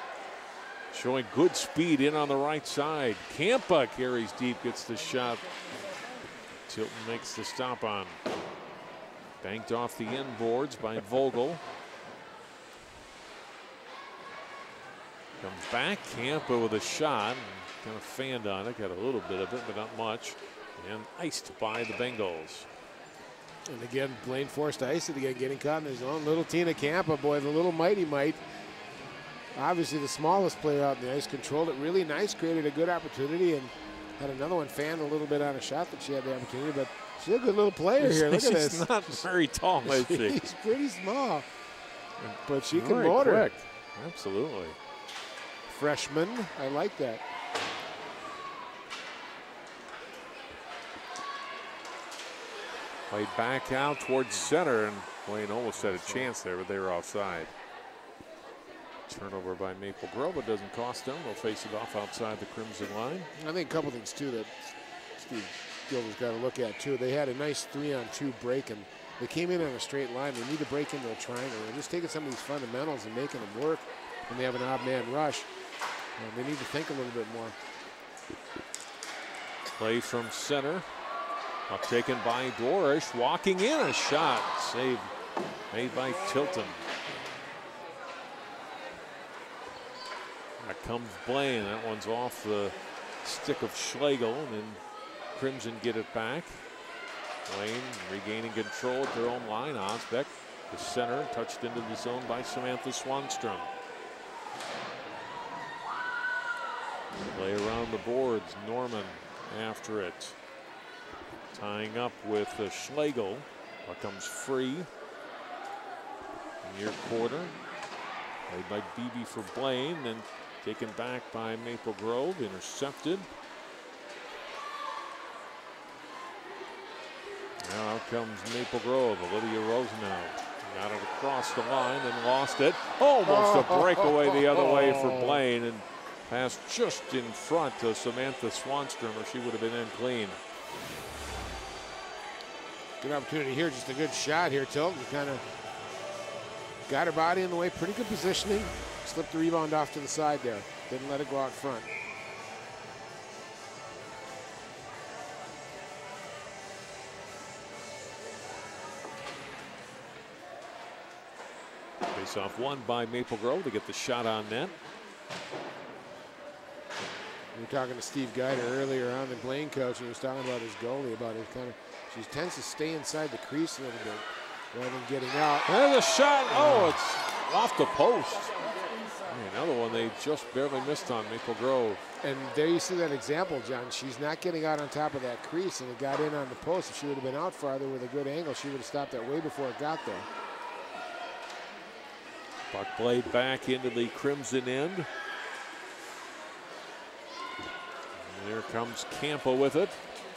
Speaker 1: showing good speed in on the right side. Campa carries deep, gets the shot. Tilton makes the stop on. Banked off the end boards by Vogel. Comes back, Campa with a shot. Kind of fanned on it, got a little bit of it, but not much. And iced by the Bengals.
Speaker 3: And again, Blaine forced to ice it again, getting caught in his own. Little Tina Campa, boy, the little mighty might. Obviously the smallest player out in the ice, controlled it really nice, created a good opportunity, and had another one fanned a little bit on a shot that she had the opportunity, but She's a good little player here. Look at this.
Speaker 1: She's not very tall, is she?
Speaker 3: She's pretty small, but she can
Speaker 1: Very
Speaker 3: motor.
Speaker 1: quick. Absolutely.
Speaker 3: Freshman, I like that.
Speaker 1: Played back out towards center, and Blaine almost had a chance there, but they were offside. Turnover by Maple Grove. It doesn't cost them. They'll face it off outside the Crimson line.
Speaker 3: I think a couple things, too, that Steve Gilbert's got to look at, too. They had a nice 3-on-2 break, and they came in on a straight line. They need to break into a triangle. They're just taking some of these fundamentals and making them work when they have an odd man rush. They need to think a little bit more.
Speaker 1: Play from center. Up taken by Dorish. Walking in, a shot. Save made by Tilton. Back comes Blaine. That one's off the stick of Schlegel, and then Crimson get it back. Blaine regaining control at their own line. Osbeck to center, touched into the zone by Samantha Swanstrom. Play around the boards. Norman after it. Tying up with Schlegel. Puck comes free. Near quarter. Played by Beebe for Blaine. Then taken back by Maple Grove. Intercepted. Now out comes Maple Grove. Olivia Rosenau got it across the line and lost it. Almost a breakaway the other way for Blaine, and passed just in front of Samantha Swanstrom, or she would have been in clean.
Speaker 3: Good opportunity here, just a good shot here. Tilton kind of got her body in the way, pretty good positioning. Slipped the rebound off to the side there. Didn't let it go out front.
Speaker 1: Face off won by Maple Grove to get the shot on net.
Speaker 3: We were talking to Steve Geider earlier on, the Blaine coach, and he was talking about his goalie, about his kind of, she tends to stay inside the crease a little bit rather than getting out.
Speaker 1: There's a shot. Oh, it's off the post. Another one they just barely missed on Maple Grove.
Speaker 3: And there you see that example, John. She's not getting out on top of that crease, and it got in on the post. If she would have been out farther with a good angle, she would have stopped that way before it got there.
Speaker 1: Puck played back into the Crimson end. And there comes Campa with it.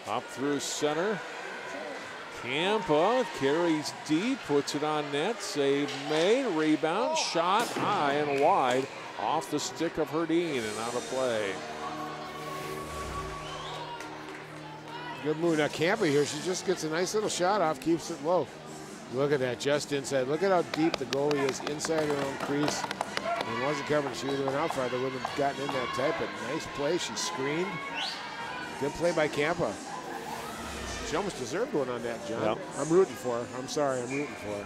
Speaker 1: Up through center. Campa carries deep, puts it on net. Save made, rebound, shot high and wide off the stick of Herdine and out of play.
Speaker 3: Good move. Now Campa here, she just gets a nice little shot off, keeps it low. Look at that, just inside. Look at how deep the goalie is inside her own crease. And it wasn't covered. She would have been out far. They wouldn't have gotten in that tight, but nice play. She screened. Good play by Campa. She almost deserved one on that, John. Yep. I'm rooting for her. I'm sorry, I'm rooting for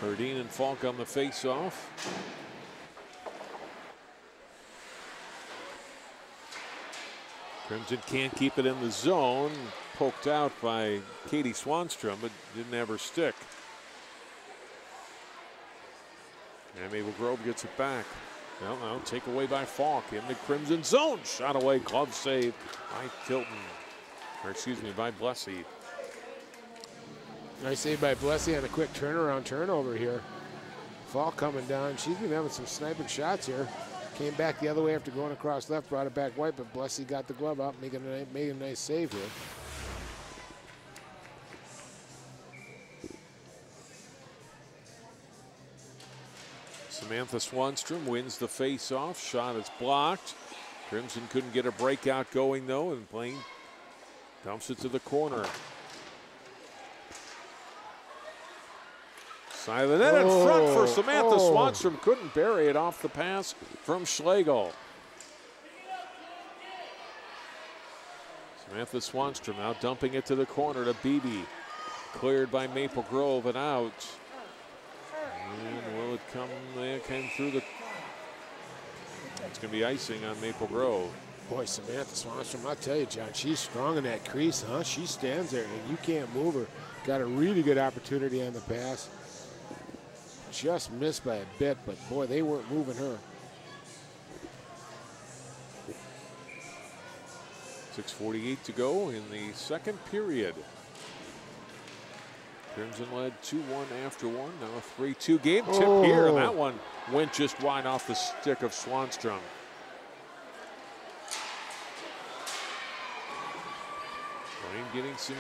Speaker 3: her.
Speaker 1: Herdine and Falk on the face-off. Crimson can't keep it in the zone. Poked out by Katie Swanstrom, but didn't have her stick. And Maple Grove gets it back. No, take away by Falk in the Crimson zone. Shot away, glove save by Tilton. Or excuse me, by Blessy.
Speaker 3: Nice save by Blessy on a quick turnaround turnover here. Falk coming down. She's been having some sniping shots here. Came back the other way after going across left, brought it back white, but Blessy got the glove out, making a nice save here.
Speaker 1: Samantha Swanstrom wins the face-off. Shot is blocked. Crimson couldn't get a breakout going, though, and Blaine dumps it to the corner. Side of the net in front for Samantha Swanstrom. Couldn't bury it off the pass from Schlegel. Samantha Swanstrom now dumping it to the corner to Beebe. Cleared by Maple Grove and out. And will it come? It came through the. It's going to be icing on Maple Grove.
Speaker 3: Boy, Samantha Swanstrom, I'll tell you, John, she's strong in that crease, huh? She stands there and you can't move her. Got a really good opportunity on the pass. Just missed by a bit, but boy, they weren't moving her.
Speaker 1: 6:48 to go in the second period. Crimson led 2-1 after one. Now a 3-2 game. Tip here, and that one went just wide off the stick of Swanstrom. Blaine getting some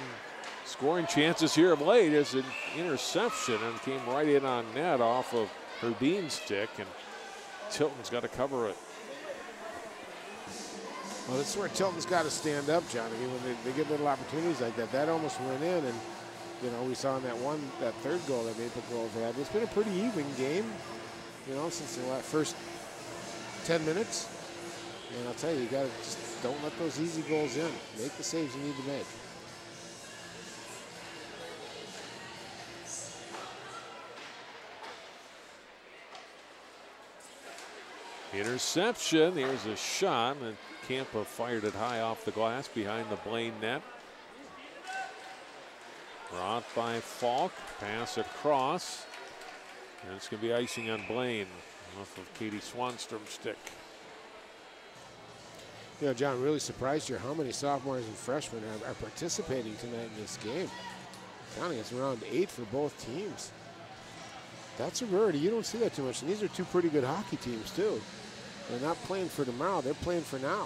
Speaker 1: scoring chances here of late as an interception and came right in on net off of her stick, and Tilton's got to cover it.
Speaker 3: Well, this is where Tilton's got to stand up, John. I mean, when they get little opportunities like that, that almost went in, and you know, we saw in that third goal that Maple Grove had. It's been a pretty even game, you know, since the first 10 minutes. And I'll tell you, you got to just don't let those easy goals in. Make the saves you need to make.
Speaker 1: Interception. There's a shot, and Campa fired it high off the glass behind the Blaine net. Brought by Falk. Pass across. And it's going to be icing on Blaine off of Katie Swanstrom's stick.
Speaker 3: You know, John, really surprised here how many sophomores and freshmen are participating tonight in this game. Counting, it's around 8 for both teams. That's a rarity. You don't see that too much. And these are two pretty good hockey teams, too. They're not playing for tomorrow. They're playing for now.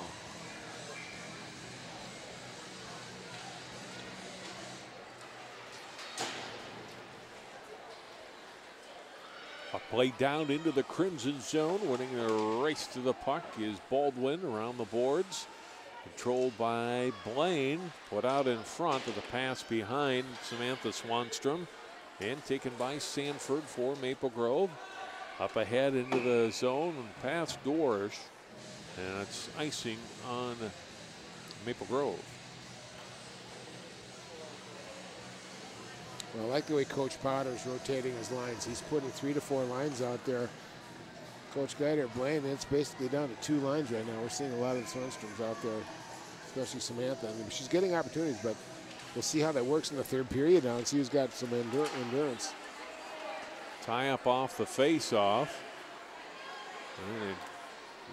Speaker 1: A play down into the Crimson zone. Winning the race to the puck is Baldwin around the boards. Controlled by Blaine. Put out in front of the pass behind Samantha Swanstrom. And taken by Sanford for Maple Grove. Up ahead into the zone and past Doors. And it's icing on Maple Grove.
Speaker 3: Well, I like the way Coach Potter's rotating his lines. He's putting 3 to 4 lines out there. Coach Geider, Blaine, it's basically down to 2 lines right now. We're seeing a lot of the Sunstroms out there, especially Samantha. I mean, she's getting opportunities, but we'll see how that works in the third period now and see who's got some endurance.
Speaker 1: Tie up off the face-off. And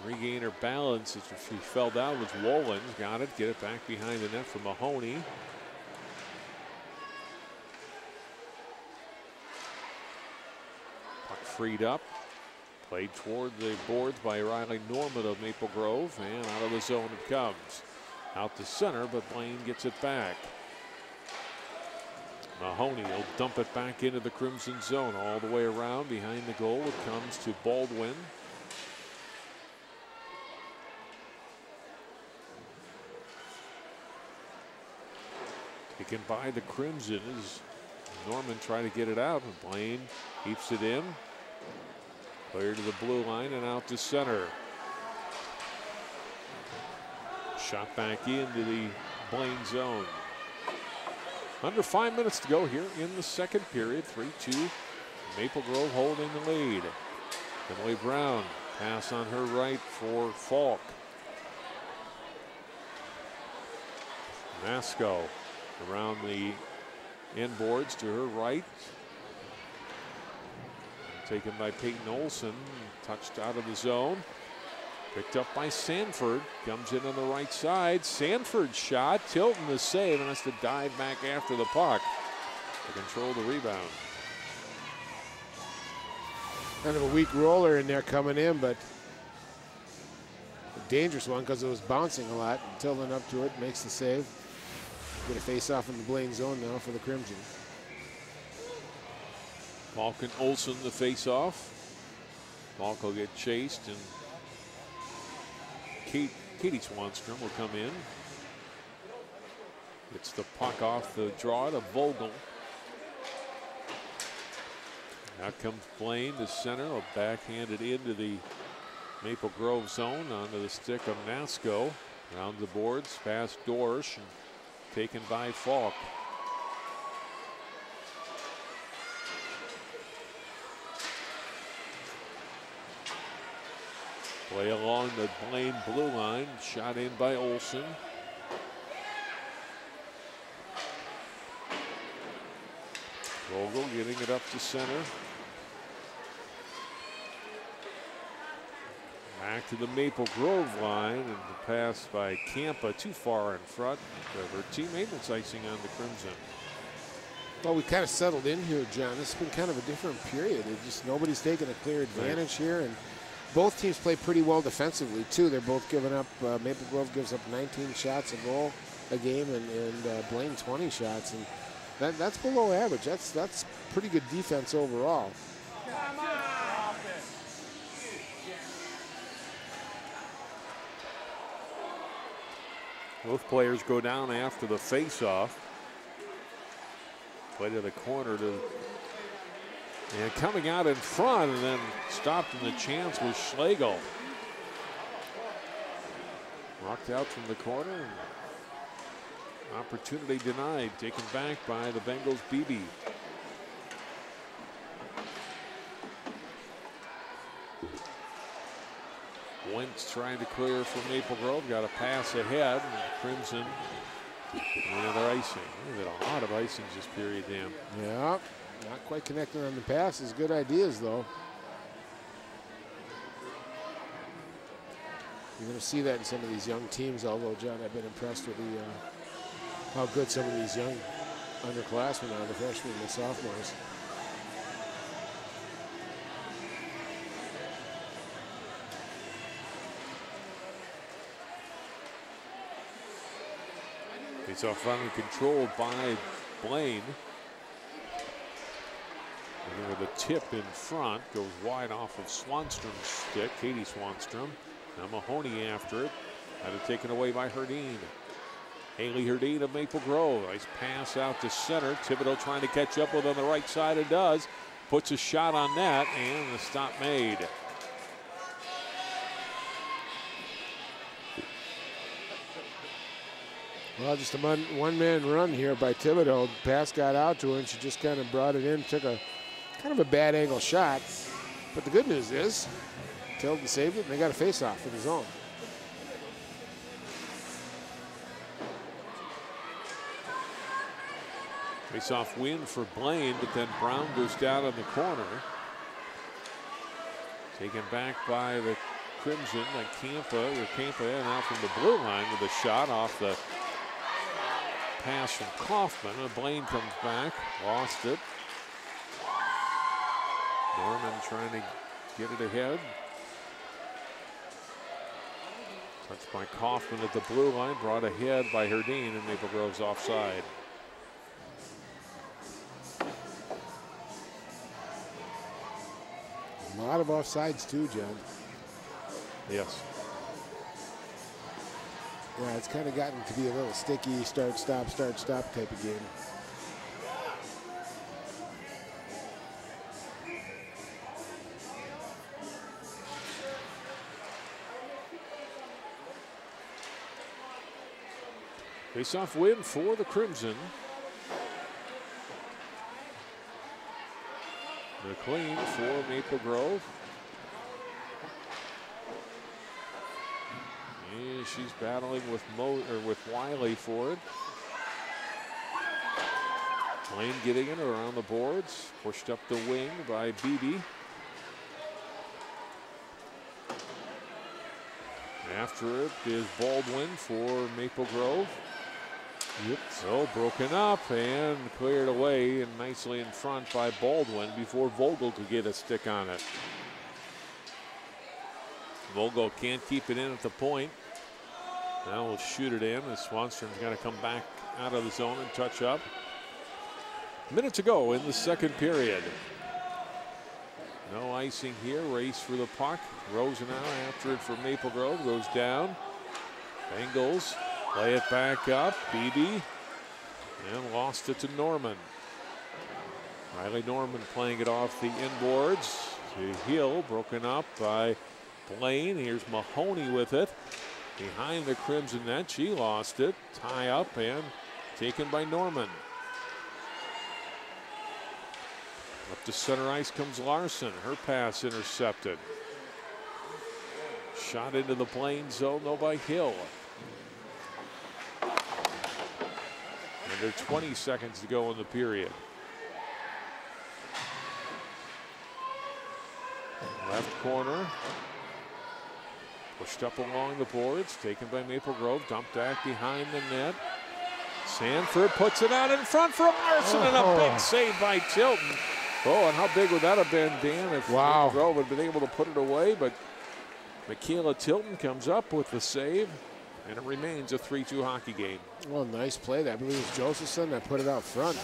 Speaker 1: regain her balance as she fell down was Wolins. Got it, get it back behind the net for Mahoney. Freed up, played toward the boards by Riley Norman of Maple Grove, and out of the zone it comes. Out to center, but Blaine gets it back. Mahoney will dump it back into the Crimson zone all the way around behind the goal. It comes to Baldwin. Taken by the Crimson as Norman trying to get it out, and Blaine keeps it in. Clear to the blue line and out to center. Shot back into the Blaine zone. Under 5 minutes to go here in the second period. 3-2. Maple Grove holding the lead. Emily Brown, pass on her right for Falk. Masco around the inboards to her right. Taken by Peyton Olson, touched out of the zone. Picked up by Sanford, comes in on the right side. Sanford's shot, Tilton the save, and has to dive back after the puck to control the rebound.
Speaker 3: Kind of a weak roller in there coming in, but a dangerous one because it was bouncing a lot. Tilton up to it, makes the save. Get a face-off in the Blaine zone now for the Crimson.
Speaker 1: Falk and Olson the face-off. Falk will get chased, and Katie Swanstrom will come in. Gets the puck off the draw to Vogel. Out comes Blaine to center. Will backhand it into the Maple Grove zone onto the stick of Nasco. Around the boards, past Dorsch, and taken by Falk. Play along the Blaine blue line, shot in by Olson. Vogel getting it up to center. Back to the Maple Grove line, and the pass by Campa too far in front of her teammate. That's icing on the Crimson.
Speaker 3: Well, we kind of settled in here, John. This has been kind of a different period. Nobody's taking a clear advantage here, and both teams play pretty well defensively too. They're both giving up. Maple Grove gives up 19 shots a game, and Blaine 20 shots, and that's below average. That's pretty good defense overall.
Speaker 1: Both players go down after the face-off. Play to the corner and coming out in front, and then stopped in the chance was Schlegel. Rocked out from the corner. And opportunity denied. Taken back by the Bengals' BB. Wentz trying to clear from Maple Grove. Got a pass ahead. Crimson. Another icing. We've had a lot of icings this period, Dan.
Speaker 3: Yeah, not quite connecting on the passes. Good ideas, though. You're going to see that in some of these young teams, although, John, I've been impressed with how good some of these young underclassmen are, the freshmen and the sophomores.
Speaker 1: It's off finally controlled by Blaine. And with a tip in front, goes wide off of Swanstrom's stick, Katie Swanstrom. Now Mahoney after it. Had it taken away by Herdeen. Haley Herdeen of Maple Grove. Nice pass out to center. Thibodeau trying to catch up with on the right side. It does. Puts a shot on net, and the stop made.
Speaker 3: Well, just a one-man run here by Thibodeau. Pass got out to her, and she just kind of brought it in, took a kind of a bad angle shot. But the good news is, Tilden saved it, and they got a face-off in the zone.
Speaker 1: Face-off win for Blaine, but then Brown goes down in the corner. Taken back by the Crimson, like Campa now from the blue line with a shot off the pass from Kaufman. And Blaine comes back, lost it. Norman trying to get it ahead. Touched by Kaufman at the blue line, brought ahead by Herdeen, and Maple Grove's offside.
Speaker 3: A lot of offsides too, John.
Speaker 1: Yes.
Speaker 3: Yeah, it's kind of gotten to be a little sticky, start, stop type of game.
Speaker 1: Face-off win for the Crimson. McLean for Maple Grove. And she's battling with Wiley for it. Blaine getting it around the boards. Pushed up the wing by Beebe. After it is Baldwin for Maple Grove. Yep. So broken up and cleared away and nicely in front by Baldwin before Vogel could get a stick on it. Vogel can't keep it in at the point. Now we'll shoot it in as Swanstrom's got to come back out of the zone and touch up. A minute to go in the second period. No icing here. Race for the puck. Rosen now after it for Maple Grove. Goes down. Bengals play it back up. Beebe. And lost it to Norman. Riley Norman playing it off the inboards to Hill. Broken up by Blaine. Here's Mahoney with it. Behind the Crimson net. She lost it. Tie up and taken by Norman. Up to center ice comes Larson. Her pass intercepted. Shot into the Blaine zone, though, by Hill. Under 20 seconds to go in the period. Left corner. Pushed up along the boards, taken by Maple Grove, dumped back behind the net. Sanford puts it out in front for Larson, and a big save by Tilton. Oh, and how big would that have been, Dan, if Maple Grove had been able to put it away? But Michaela Tilton comes up with the save, and it remains a 3-2 hockey game.
Speaker 3: Well, nice play there. I believe it was Josephson that put it out front.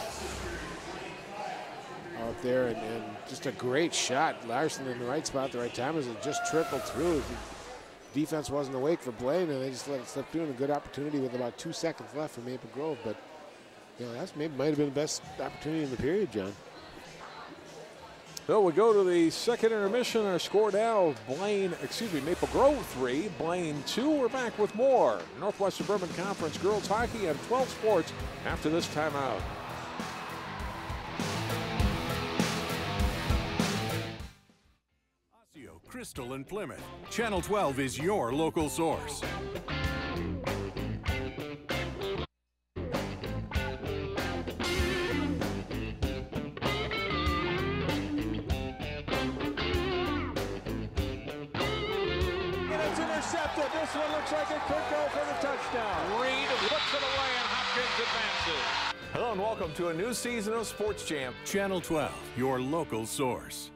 Speaker 3: Out there, and just a great shot. Larson in the right spot at the right time as it just trickled through. The defense wasn't awake for Blaine, and they just let it slip through, and a good opportunity with about 2 seconds left for Maple Grove. But, you know, that's might have been the best opportunity in the period, John.
Speaker 1: So we go to the second intermission. Our score now, Maple Grove 3, Blaine 2. We're back with more Northwest Suburban Conference girls hockey on 12 Sports after this timeout.
Speaker 13: Crystal and Plymouth. Channel 12 is your local source.
Speaker 14: Intercepted. This one looks like it could go for the touchdown.
Speaker 1: Reed puts it away and Hopkins advances.
Speaker 13: Hello and welcome to a new season of Sports Jam. Channel 12, your local source.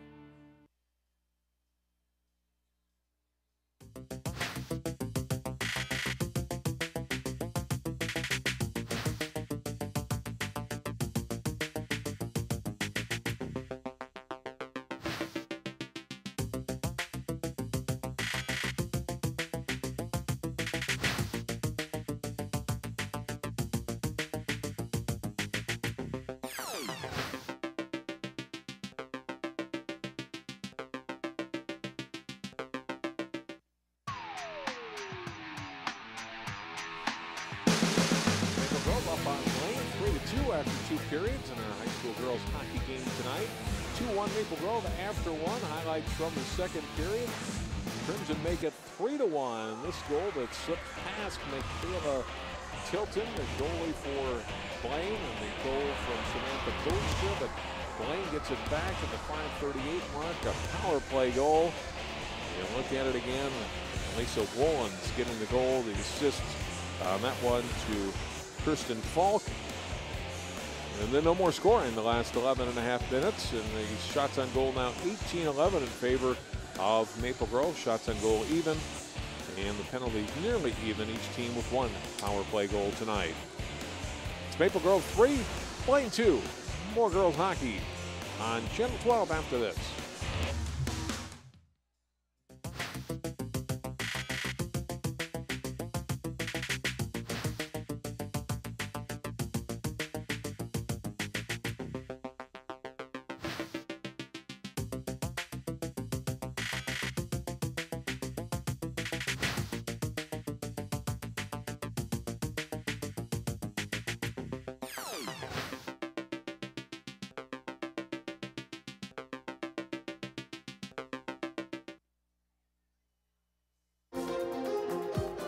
Speaker 1: After 2 periods in our high school girls hockey game tonight. 2-1 Maple Grove after 1. Highlights from the second period. Crimson make it 3-1. This goal that slipped past Michaela Tilton, the goalie for Blaine, and the goal from Samantha Boonstra. But Blaine gets it back at the 5:38 mark. A power play goal. You look at it again. Lisa Wollens getting the goal, the assist on that one to Kristen Falk. And then no more scoring in the last 11.5 minutes. And the shots on goal now 18-11 in favor of Maple Grove. Shots on goal even. And the penalties nearly even, each team with 1 power play goal tonight. It's Maple Grove 3, Blaine 2. More girls hockey on Channel 12 after this.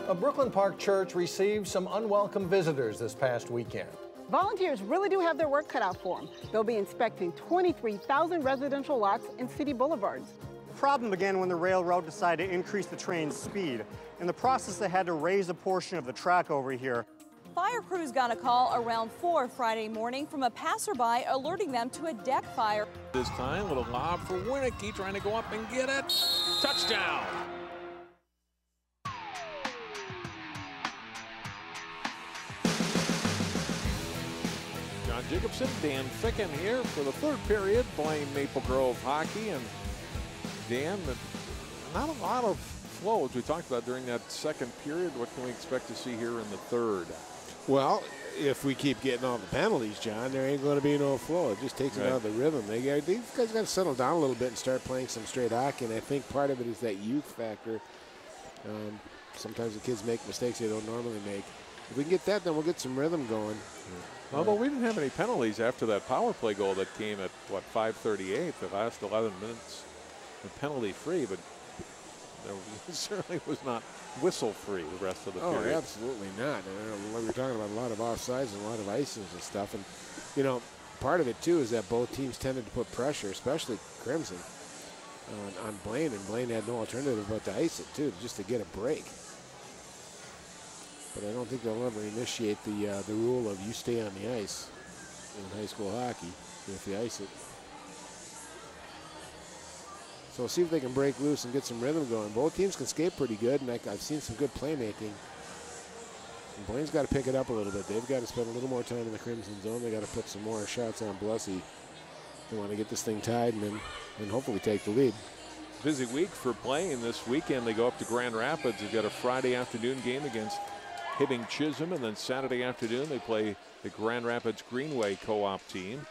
Speaker 9: A Brooklyn Park church received some unwelcome visitors this past weekend.
Speaker 10: Volunteers really do have their work cut out for them. They'll be inspecting 23,000 residential lots and city boulevards.
Speaker 11: The problem began when the railroad decided to increase the train's speed. In the process, they had to raise a portion of the track over here.
Speaker 12: Fire crews got a call around 4 Friday morning from a passerby alerting them to a deck fire.
Speaker 1: This time, little lob for Winnicky, trying to go up and get it. Touchdown! John Jacobson, Dan Ficken here for the third period, Blaine Maple Grove hockey. And Dan, not a lot of flow as we talked about during that second period. What can we expect to see here in the third?
Speaker 3: Well, if we keep getting all the penalties, John, there ain't going to be no flow. It just takes it out of the rhythm. These guys got to settle down a little bit and start playing some straight hockey, and I think part of it is that youth factor. Sometimes the kids make mistakes they don't normally make. If we can get that, then we'll get some rhythm going.
Speaker 1: Although we didn't have any penalties after that power play goal that came at, what, 5:38, the last 11 minutes penalty-free, but there certainly was not whistle-free the rest of the period.
Speaker 3: Oh, absolutely not. We were talking about a lot of offsides and a lot of icings and stuff. And, you know, part of it, too, is that both teams tended to put pressure, especially Crimson. on Blaine, and Blaine had no alternative but to ice it too, just to get a break. But I don't think they'll ever initiate the rule of you stay on the ice in high school hockey if you ice it. So we'll see if they can break loose and get some rhythm going. Both teams can skate pretty good, and I've seen some good playmaking. And Blaine's got to pick it up a little bit. They've got to spend a little more time in the Crimson zone. They got to put some more shots on Blessy. They want to get this thing tied and then hopefully take the lead.
Speaker 1: Busy week for Blaine this weekend. They go up to Grand Rapids. They've got a Friday afternoon game against Hibbing Chisholm, and then Saturday afternoon they play the Grand Rapids Greenway co-op team.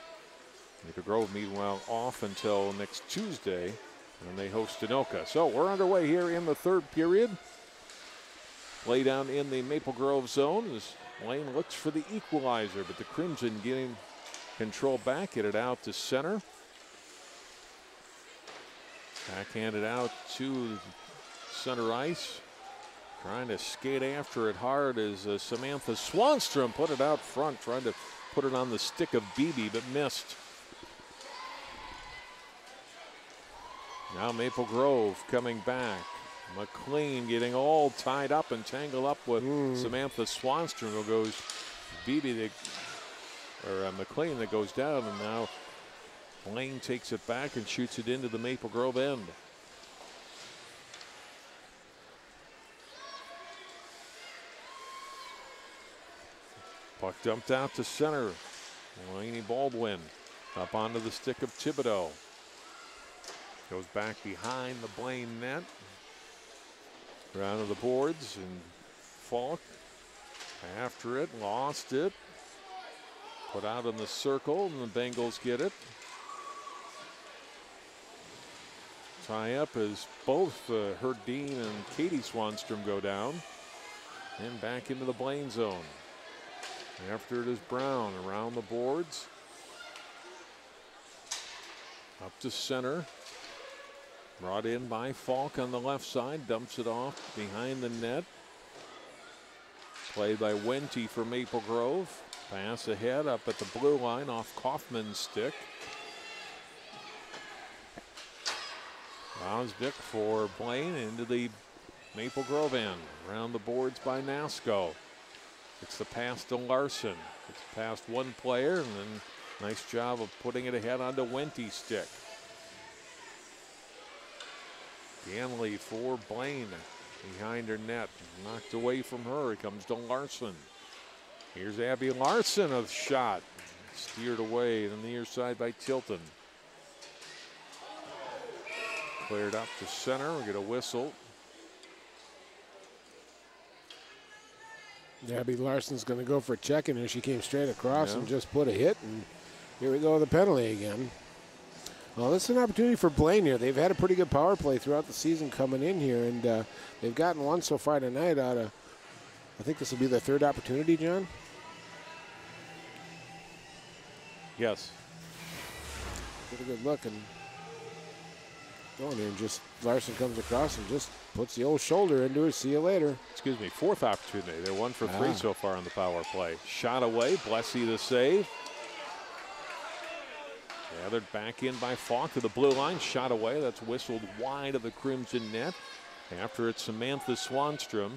Speaker 1: Maple Grove, meanwhile, off until next Tuesday, and they host Anoka. So we're underway here in the third period. Play down in the Maple Grove zone as Blaine looks for the equalizer, but the Crimson getting control back, get it out to center. Backhanded out to center ice. Trying to skate after it hard as Samantha Swanstrom put it out front, trying to put it on the stick of Beebe, but missed. Now Maple Grove coming back. McLean getting all tied up and tangled up with Samantha Swanstrom, who goes Beebe, McLean that goes down, and now Blaine takes it back and shoots it into the Maple Grove end. Puck dumped out to center. Laney Baldwin up onto the stick of Thibodeau. Goes back behind the Blaine net. Around to the boards, and Falk after it, lost it. Put out in the circle, and the Bengals get it. Tie up as both Herdeen and Katie Swanstrom go down. And back into the Blaine zone. After it is Brown around the boards. Up to center. Brought in by Falk on the left side. Dumps it off behind the net. Played by Wente for Maple Grove. Pass ahead up at the blue line off Kaufman's stick. Rosdick for Blaine into the Maple Grove end. Around the boards by Nasco. It's the pass to Larson. It's past one player, and then nice job of putting it ahead onto Wente's stick. Ganley for Blaine behind her net. Knocked away from her. It comes to Larson. Here's Abby Larson, a shot. Steered away to the near side by Tilton. Cleared up to center. We get a whistle.
Speaker 3: Abby Larson's going to go for a check in here. She came straight across and just put a hit, and here we go with the penalty again. Well, this is an opportunity for Blaine here. They've had a pretty good power play throughout the season coming in here, and they've gotten one so far tonight out of, I think this will be their third opportunity, John?
Speaker 1: Yes.
Speaker 3: Get a good look and going there, and just Larson comes across and just puts the old shoulder into it. See you later.
Speaker 1: Excuse me, fourth opportunity. They're 1 for 3 so far on the power play. Shot away, Blessy the save. Gathered back in by Falk to the blue line. Shot away. That's whistled wide of the Crimson net. After it's Samantha Swanstrom.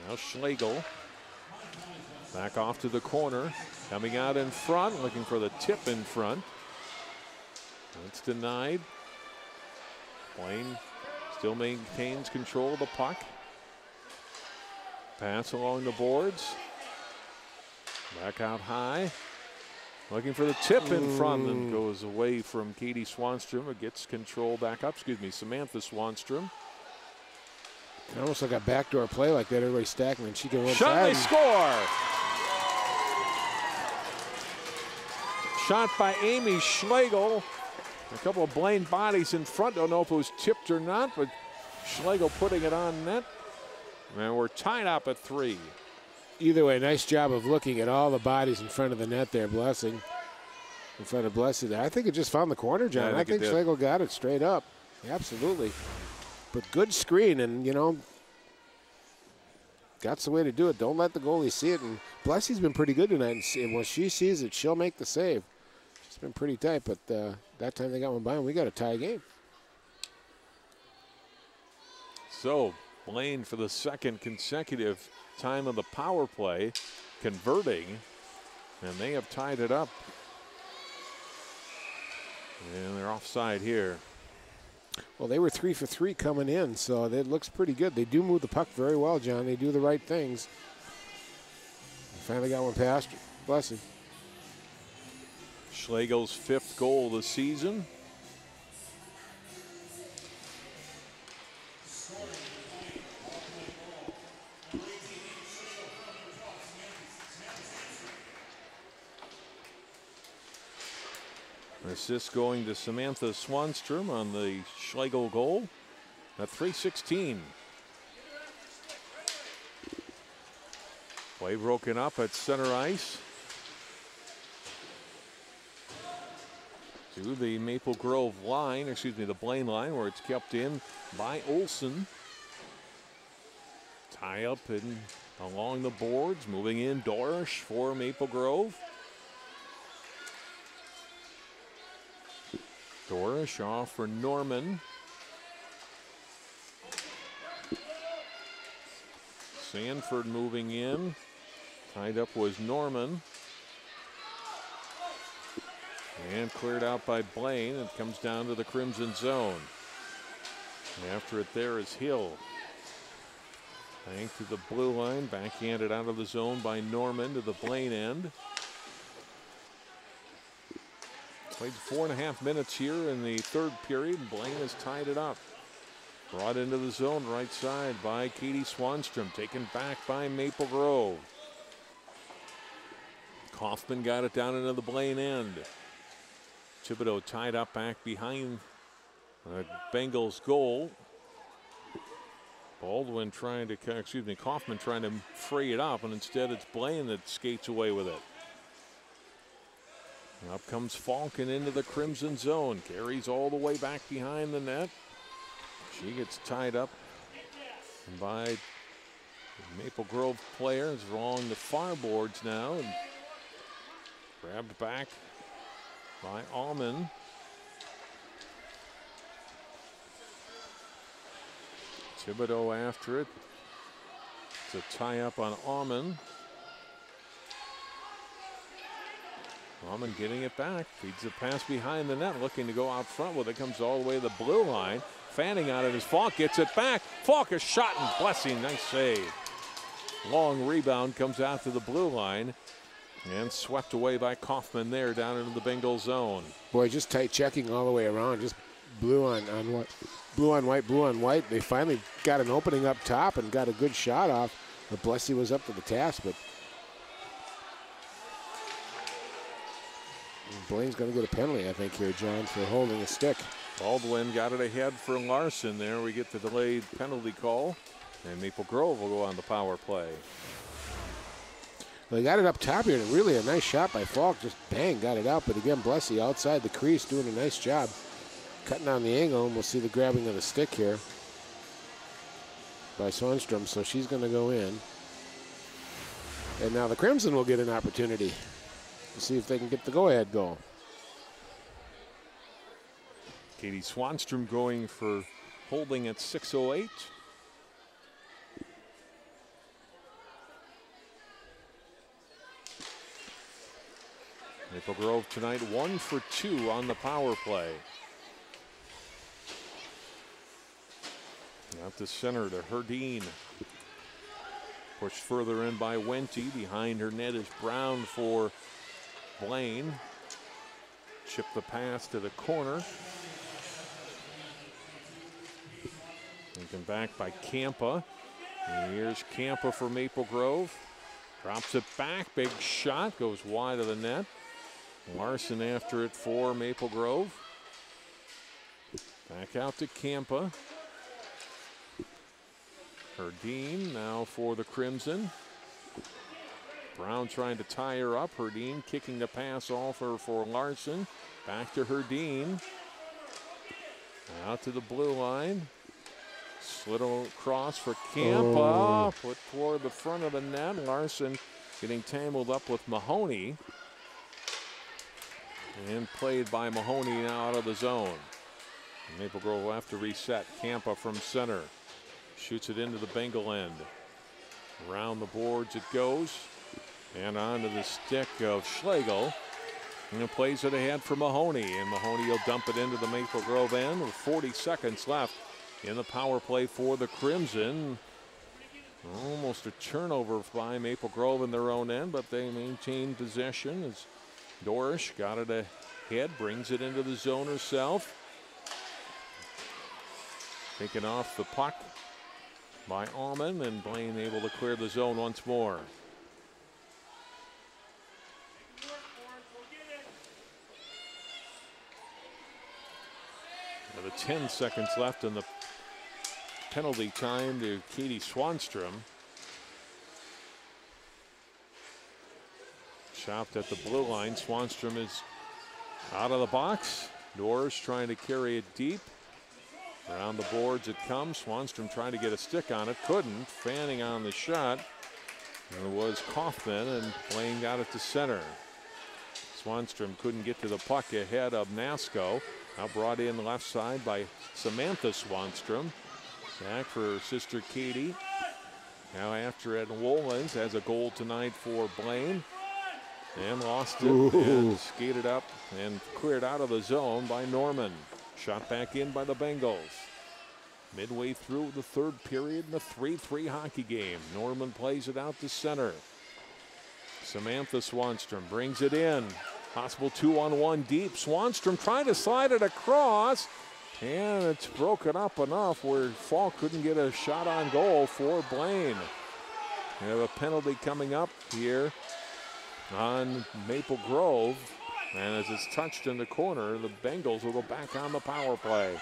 Speaker 1: Now Schlegel. Back off to the corner. Coming out in front. Looking for the tip in front. That's denied. Blaine still maintains control of the puck. Pass along the boards. Back out high. Looking for the tip in front and goes away from Katie Swanstrom. It gets control back up. Excuse me, Samantha Swanstrom.
Speaker 3: Almost like a backdoor play like that. Everybody stacking and she can one
Speaker 1: shot, they score. Shot by Amy Schlegel. A couple of Blaine bodies in front. Don't know if it was tipped or not, but Schlegel putting it on net. And we're tied up at 3.
Speaker 3: Either way, nice job of looking at all the bodies in front of the net there. Blessing in front of Blessy there. I think it just found the corner, John.
Speaker 1: Yeah,
Speaker 3: I think Schlegel got it straight up. Absolutely. But good screen, and, you know, that's the way to do it. Don't let the goalie see it. And Blessy's been pretty good tonight. And when she sees it, she'll make the save. It's been pretty tight, but that time they got one by, and we got a tie game.
Speaker 1: So Blaine, for the second consecutive time of the power play, converting, and they have tied it up. And they're offside here.
Speaker 3: Well, they were 3 for 3 coming in, so it looks pretty good. They do move the puck very well, John. They do the right things. Finally got one past. Bless him.
Speaker 1: Schlegel's 5th goal of the season. Assist going to Samantha Swanstrom on the Schlegel goal at 3:16. Play broken up at center ice. To the Maple Grove line, excuse me, the Blaine line, where it's kept in by Olson. Tie up and along the boards, moving in Dorish for Maple Grove. Dorish off for Norman. Sanford moving in. Tied up was Norman. And cleared out by Blaine. It comes down to the Crimson zone. And after it there is Hill. Bank to the blue line. Backhanded out of the zone by Norman to the Blaine end. Played 4.5 minutes here in the third period. Blaine has tied it up. Brought into the zone right side by Katie Swanstrom. Taken back by Maple Grove. Kaufman got it down into the Blaine end. Thibodeau tied up back behind the Bengals goal. Kaufman trying to free it up, and instead it's Blaine that skates away with it. Up comes Falcon into the Crimson zone. Carries all the way back behind the net. She gets tied up by Maple Grove players along the far boards now. And grabbed back by Allman. Thibodeau after it. It's a tie up on Allman. Allman getting it back. Feeds the pass behind the net. Looking to go out front with it. Comes all the way to the blue line. Fanning on it as Falk gets it back. Falk is shot and Blessing. Nice save. Long rebound comes out to the blue line. And swept away by Kaufman there down into the Bengal zone.
Speaker 3: Boy, just tight checking all the way around. Just blue on white, blue on white, blue on white. They finally got an opening up top and got a good shot off. But Blessy was up to the task, but Blaine's going to get a penalty, I think, here, John, for holding a stick.
Speaker 1: Baldwin got it ahead for Larson there. We get the delayed penalty call, and Maple Grove will go on the power play.
Speaker 3: Well, they got it up top here, and really a nice shot by Falk. Just bang, got it out. But again, Blessy outside the crease doing a nice job cutting on the angle, and we'll see the grabbing of the stick here by Swanstrom. So she's going to go in. And now the Crimson will get an opportunity to see if they can get the go-ahead goal.
Speaker 1: Katie Swanstrom going for holding at 6:08. Maple Grove tonight 1 for 2 on the power play. Out the center to Herdeen. Pushed further in by Wente. Behind her net is Brown for Blaine. Chip the pass to the corner. Taken back by Campa. And here's Campa for Maple Grove. Drops it back. Big shot. Goes wide of the net. Larson after it for Maple Grove. Back out to Campa. Herdeen now for the Crimson. Brown trying to tie her up. Herdeen kicking the pass off her for Larson. Back to Herdeen. Out to the blue line. Slid across for Campa. Put toward the front of the net. Larson getting tangled up with Mahoney. And played by Mahoney now out of the zone. Maple Grove will have to reset. Campa from center. Shoots it into the Bengal end. Around the boards it goes. And onto the stick of Schlegel. And plays it ahead for Mahoney. And Mahoney will dump it into the Maple Grove end with 40 seconds left in the power play for the Crimson. Almost a turnover by Maple Grove in their own end, but they maintain possession as Dorish got it ahead, brings it into the zone herself. Taken off the puck by Allman, and Blaine able to clear the zone once more. With 10 seconds left in the penalty time to Katie Swanstrom. Chopped at the blue line. Swanstrom is out of the box. Doors trying to carry it deep. Around the boards it comes. Swanstrom trying to get a stick on it. Couldn't. Fanning on the shot. And it was Kaufman, and Blaine got it to center. Swanstrom couldn't get to the puck ahead of Nasco. Now brought in left side by Samantha Swanstrom. Back for her sister Katie. Now after Ed Wolins has a goal tonight for Blaine. And lost it. And skated up and cleared out of the zone by Norman. Shot back in by the Bengals. Midway through the third period in a 3-3 hockey game. Norman plays it out to center. Samantha Swanstrom brings it in. Possible 2-on-1 deep. Swanstrom trying to slide it across. And it's broken up enough where Falk couldn't get a shot on goal for Blaine. We have a penalty coming up here on Maple Grove. And as it's touched in the corner, the Bengals will go back on the power play.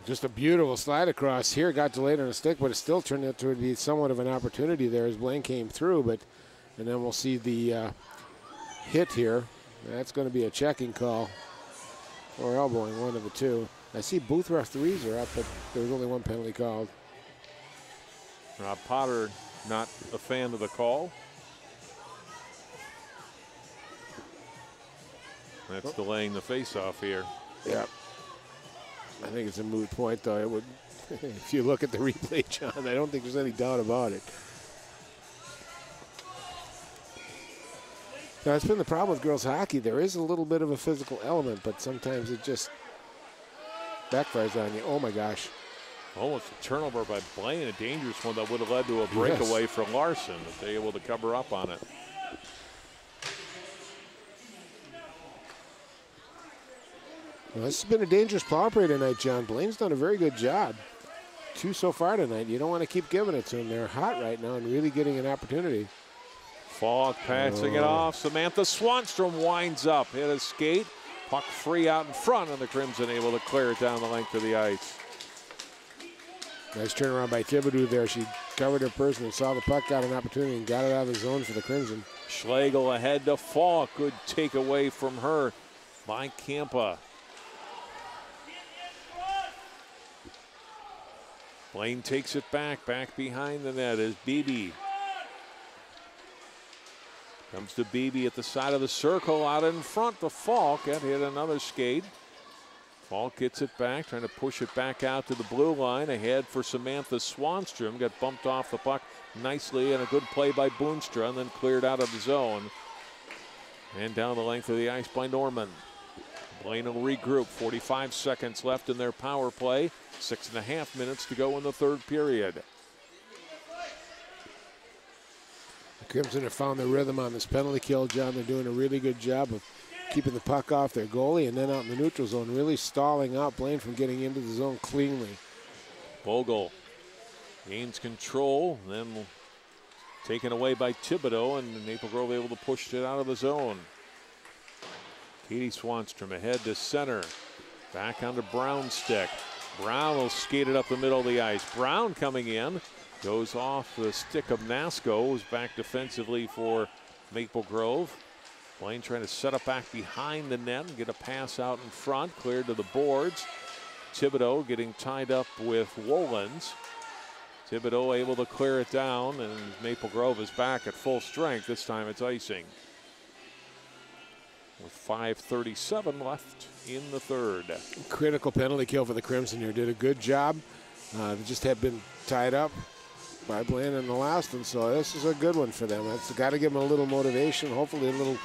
Speaker 3: Just a beautiful slide across here. Got delayed on a stick, but it still turned out to be somewhat of an opportunity there as Blaine came through. And then we'll see the hit here. That's going to be a checking call or elbowing, one of the two. I see both referees are up, but there was only one penalty called.
Speaker 1: Potter not a fan of the call. That's delaying the face-off here.
Speaker 3: Yeah. I think it's a moot point, though. It would, if you look at the replay, John, I don't think there's any doubt about it. Now, it's been the problem with girls hockey. There is a little bit of a physical element, but sometimes it just backfires on you. Oh, my gosh.
Speaker 1: Almost a turnover by Blaine, a dangerous one that would have led to a breakaway for Larson if they're able to cover up on it.
Speaker 3: Well, this has been a dangerous power play tonight, John. Blaine's done a very good job. 2 so far tonight. You don't want to keep giving it to them. They're hot right now and really getting an opportunity.
Speaker 1: Falk passing it off. Samantha Swanstrom winds up. Hit a skate. Puck free out in front, and the Crimson able to clear it down the length of the ice.
Speaker 3: Nice turnaround by Thibodeau there. She covered her person and saw the puck, got an opportunity, and got it out of the zone for the Crimson.
Speaker 1: Schlegel ahead to Falk. Good takeaway from her by Campa. Blaine takes it back behind the net is Beebe. Comes to Beebe at the side of the circle, out in front to Falk. That hit another skate. Falk gets it back, trying to push it back out to the blue line. Ahead for Samantha Swanstrom. Got bumped off the puck nicely, and a good play by Boonstra, and then cleared out of the zone. And down the length of the ice by Norman. Blaine will regroup. 45 seconds left in their power play. 6.5 minutes to go in the third period.
Speaker 3: The Crimson have found their rhythm on this penalty kill, John. They're doing a really good job of keeping the puck off their goalie and then out in the neutral zone, really stalling out Blaine from getting into the zone cleanly.
Speaker 1: Bogle gains control, then taken away by Thibodeau, and Maple Grove able to push it out of the zone. Katie Swanstrom ahead to center. Back onto Brown's stick. Brown will skate it up the middle of the ice. Brown coming in. Goes off the stick of Nasco. Is back defensively for Maple Grove. Blaine trying to set up back behind the net and get a pass out in front. Cleared to the boards. Thibodeau getting tied up with Wolins. Thibodeau able to clear it down, and Maple Grove is back at full strength. This time it's icing. With 5:37 left in the third.
Speaker 3: Critical penalty kill for the Crimson here. Did a good job. They just had been tied up by Blaine in the last one, so this is a good one for them. That's got to give them a little motivation, hopefully a little,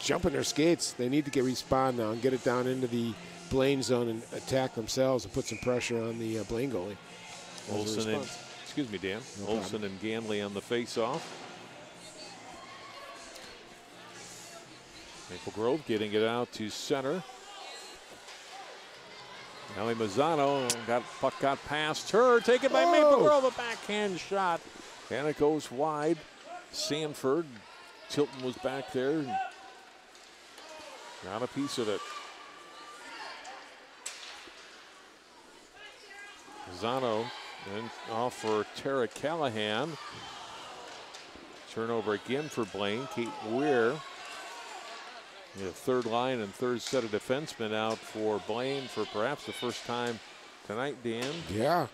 Speaker 3: jump in their skates. They need to respond now and get it down into the Blaine zone and attack themselves and put some pressure on the Blaine goalie.
Speaker 1: Olsen and, excuse me, Dan.
Speaker 3: No
Speaker 1: Olsen and Ganley on the face-off. Maple Grove getting it out to center. Ellie Mazzano puck got past her, taken by Maple Grove, a backhand shot, and it goes wide. Sanford, Tilton was back there, and got a piece of it. Mazzano then off for Tara Callahan. Turnover again for Blaine. Kate Weir. The third line and third set of defensemen out for Blaine for perhaps the first time tonight, Dan.
Speaker 3: Yeah.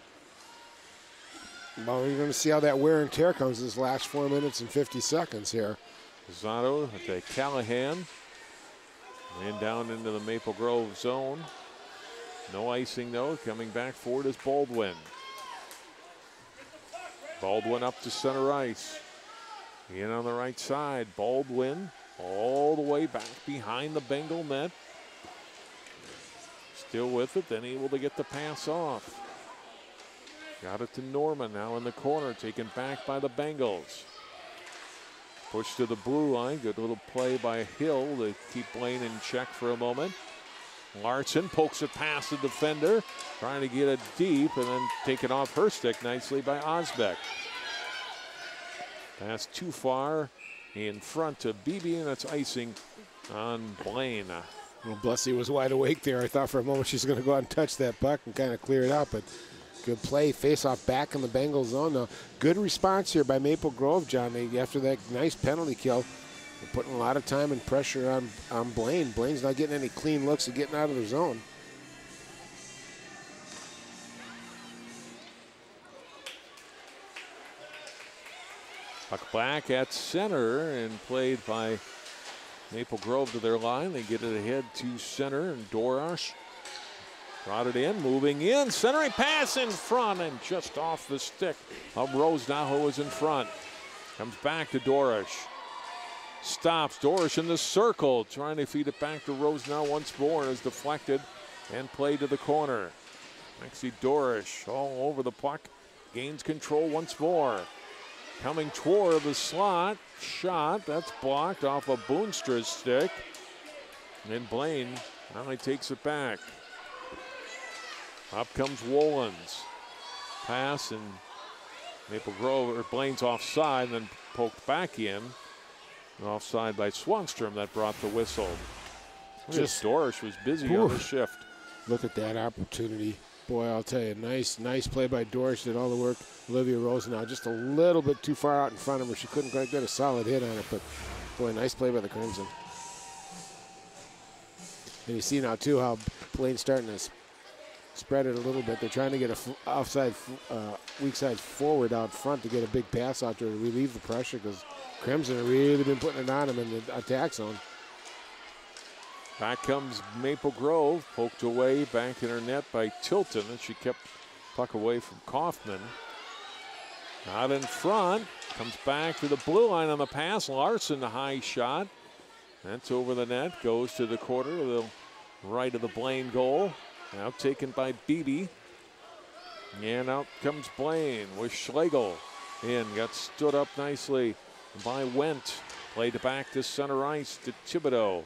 Speaker 3: Well, you're going to see how that wear and tear comes this last 4 minutes and 50 seconds here.
Speaker 1: Zotto to Callahan. And down into the Maple Grove zone. No icing, though. Coming back forward is Baldwin. Baldwin up to center ice. In on the right side. Baldwin all the way back behind the Bengal net. Still with it, then able to get the pass off. Got it to Norman, now in the corner, taken back by the Bengals. Push to the blue line, good little play by Hill to keep Blaine in check for a moment. Larson pokes it past the defender, trying to get it deep, and then taken off her stick nicely by Osbeck. Pass too far in front of Beebe, and that's icing on Blaine.
Speaker 3: Well, Blessy was wide awake there. I thought for a moment she's going to go out and touch that puck and kind of clear it out, but good play. Face off back in the Bengals zone. Now, good response here by Maple Grove, John. After that nice penalty kill, they're putting a lot of time and pressure on Blaine. Blaine's not getting any clean looks of getting out of their zone.
Speaker 1: Puck back at center and played by Maple Grove to their line. They get it ahead to center, and Dorosh brought it in, moving in, centering pass in front and just off the stick of Rose now, who is in front. Comes back to Dorosh. Stops, Dorosh in the circle, trying to feed it back to Rose now once more, and is deflected and played to the corner. Maxi Dorosh all over the puck, gains control once more. Coming toward the slot, shot, that's blocked off of Boonstra's stick. And then Blaine finally takes it back. Up comes Wolins. Pass, and Maple Grove, or Blaine's offside, and then poked back in. Offside by Swanstrom, that brought the whistle. Just Dorish was busy on the shift.
Speaker 3: Look at that opportunity. Boy, I'll tell you, nice play by Dorish. Did all the work. Olivia Rosenau just a little bit too far out in front of her. She couldn't quite get a solid hit on it, but boy, nice play by the Crimson. And you see now, too, how Blaine's starting to spread it a little bit. They're trying to get a weak side forward out front to get a big pass out there to relieve the pressure, because Crimson have really been putting it on them in the attack zone.
Speaker 1: Back comes Maple Grove, poked away back in her net by Tilton, and she kept puck away from Kaufman. Out in front, comes back to the blue line on the pass. Larson, the high shot. That's over the net, goes to the corner to the right of the Blaine goal. Now taken by Beebe. And out comes Blaine with Schlegel in. Got stood up nicely by Wendt. Played back to center ice to Thibodeau.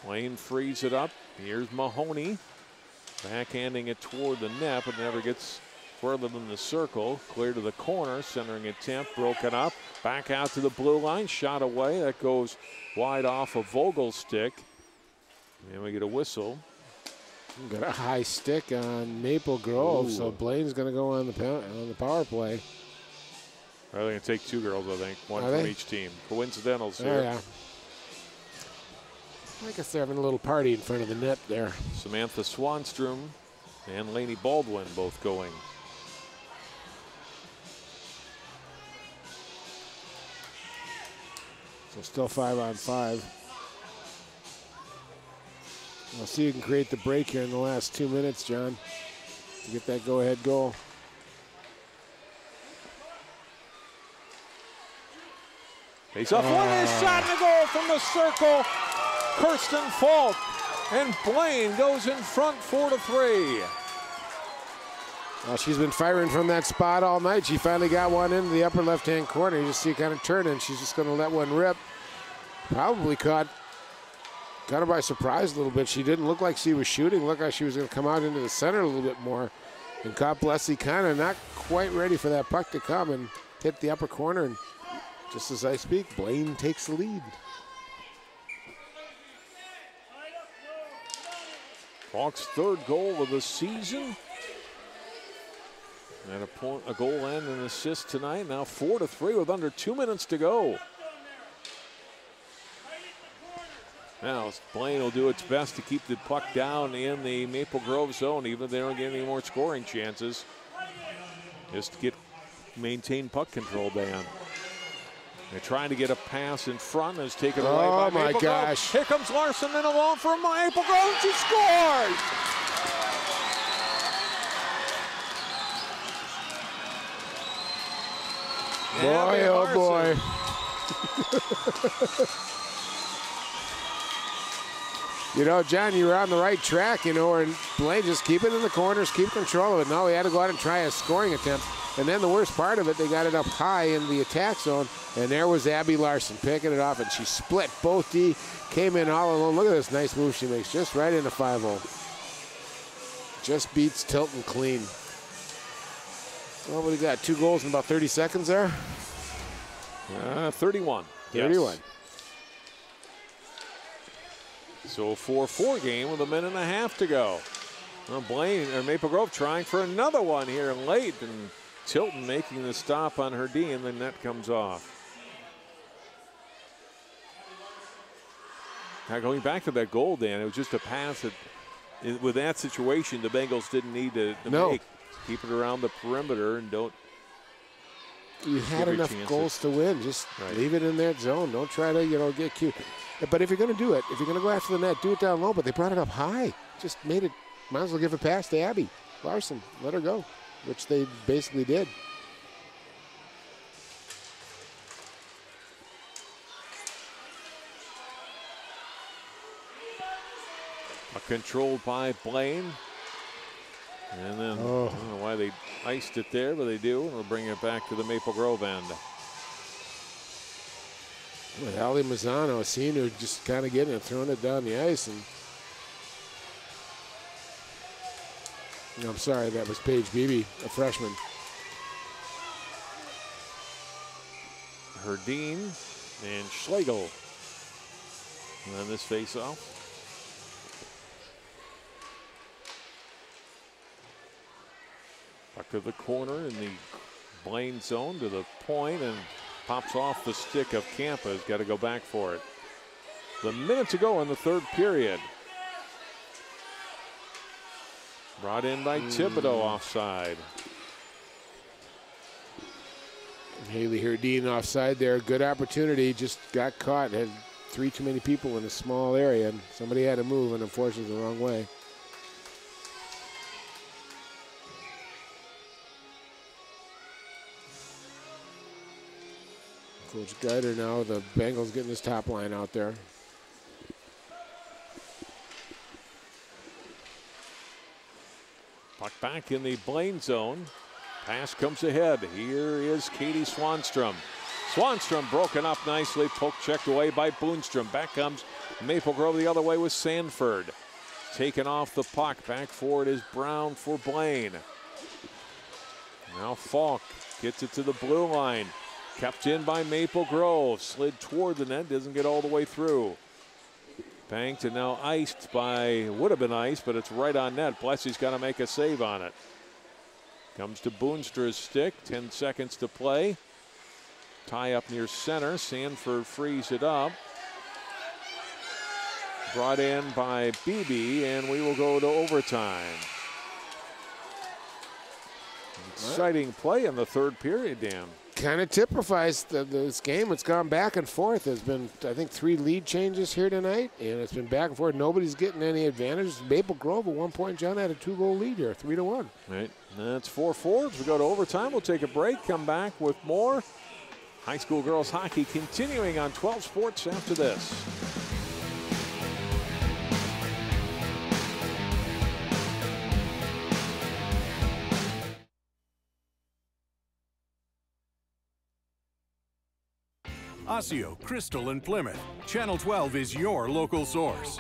Speaker 1: Blaine frees it up. Here's Mahoney. Backhanding it toward the net, but never gets further than the circle. Clear to the corner. Centering attempt broken up. Back out to the blue line. Shot away. That goes wide off of Vogel's stick. And we get a whistle.
Speaker 3: Got a high stick on Maple Grove, so Blaine's going to go on the power play.
Speaker 1: They're going to take two girls, I think. One from each team. Coincidentals here.
Speaker 3: Oh, yeah. I guess they're having a little party in front of the net there.
Speaker 1: Samantha Swanstrom and Laney Baldwin both going.
Speaker 3: So still 5-on-5. We'll see who can create the break here in the last 2 minutes, John, to get that go-ahead goal.
Speaker 1: Face off one is shot and a goal from the circle. Kirsten Falk, and Blaine goes in front 4-3.
Speaker 3: Well, she's been firing from that spot all night. She finally got one into the upper left-hand corner. You just see it kind of turning. She's just going to let one rip. Probably caught her by surprise a little bit. She didn't look like she was shooting. Looked like she was going to come out into the center a little bit more. And caught Blessy kind of not quite ready for that puck to come and hit the upper corner. And just as I speak, Blaine takes the lead.
Speaker 1: Falk's third goal of the season. And a goal and an assist tonight. Now 4-3 with under 2 minutes to go. Now Blaine will do its best to keep the puck down in the Maple Grove zone, even if they don't get any more scoring chances. Just to maintain puck control, Dan. They're trying to get a pass in front. Is taken away by Maple Grove.
Speaker 3: Gosh.
Speaker 1: Here comes Larson in alone for Maple Grove. She scores!
Speaker 3: Boy, oh boy. You know, John, you were on the right track, you know, and Blaine just keep it in the corners, keep control of it. No, he had to go out and try a scoring attempt. And then the worst part of it, they got it up high in the attack zone, and there was Abby Larson picking it off, and she split both D, came in all alone. Look at this nice move she makes, just right into 5-0. Just beats Tilton clean. Well, what do we got? 2 goals in about 30 seconds there?
Speaker 1: 31.
Speaker 3: 31.
Speaker 1: Yes. So a 4-4 game with a minute and a half to go. Well, Maple Grove trying for another one here late, and Tilton making the stop on her D, and the net comes off. Now going back to that goal, Dan, it was just a pass that, with that situation, the Bengals didn't need to make. Keep it around the perimeter and don't.
Speaker 3: You had enough goals to win. Just leave it in that zone. Don't try to, get cute. But if you're going to do it, if you're going to go after the net, do it down low. But they brought it up high. Just made it. Might as well give a pass to Abby Larson. Let her go, which they basically did.
Speaker 1: Controlled by Blaine. And then, I don't know why they iced it there, but they do. And we'll bring it back to the Maple Grove end.
Speaker 3: With Ali Mazzano, a senior, just kind of getting it, throwing it down the ice. And I'm sorry, that was Paige Beebe, a freshman.
Speaker 1: Herdeen and Schlegel on this face-off. Back to the corner in the Blaine zone to the point, and pops off the stick of Campa. Has got to go back for it. The minute to go in the third period. Brought in by Thibodeau offside.
Speaker 3: Haley Herdeen offside there. Good opportunity. Just got caught. Had 3 too many people in a small area, and somebody had to move, and unfortunately the wrong way. Coach Geider now, the Bengals getting his top line out there.
Speaker 1: Puck back in the Blaine zone. Pass comes ahead. Here is Katie Swanstrom. Swanstrom broken up nicely. Poke checked away by Boonstrom. Back comes Maple Grove the other way with Sanford. Taken off the puck. Back forward is Brown for Blaine. Now Falk gets it to the blue line. Kept in by Maple Grove. Slid toward the net. Doesn't get all the way through. Banked and now iced by, would have been iced, but it's right on net. Blessy's got to make a save on it. Comes to Boonstra's stick. 10 seconds to play. Tie up near center. Sanford frees it up. Brought in by Beebe, and we will go to overtime. Exciting play in the third period, Dan.
Speaker 3: Kind of typifies this game. It's gone back and forth. There's been, I think, 3 lead changes here tonight, and it's been back and forth. Nobody's getting any advantage. Maple Grove at one point, John, had a 2-goal lead here, 3-1.
Speaker 1: Right. That's 4-4. As we go to overtime, we'll take a break, come back with more high school girls hockey continuing on 12 Sports after this.
Speaker 13: Osseo, Crystal, and Plymouth. Channel 12 is your local source.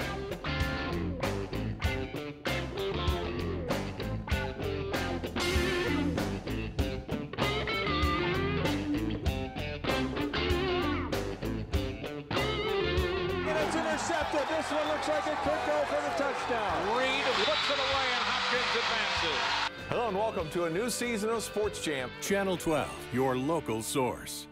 Speaker 14: Intercepted. This one looks like it could go for the touchdown.
Speaker 13: Reed puts it away and Hopkins advances. Hello and welcome to a new season of Sports Jam. Channel 12, your local source.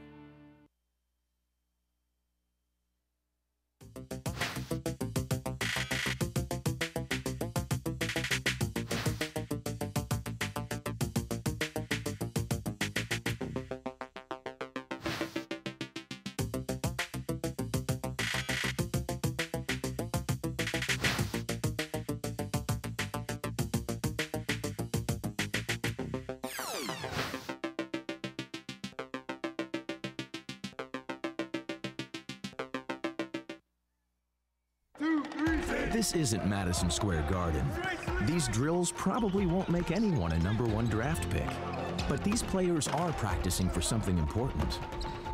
Speaker 4: This isn't Madison Square Garden. These drills probably won't make anyone a #1 draft pick. But these players are practicing for something important.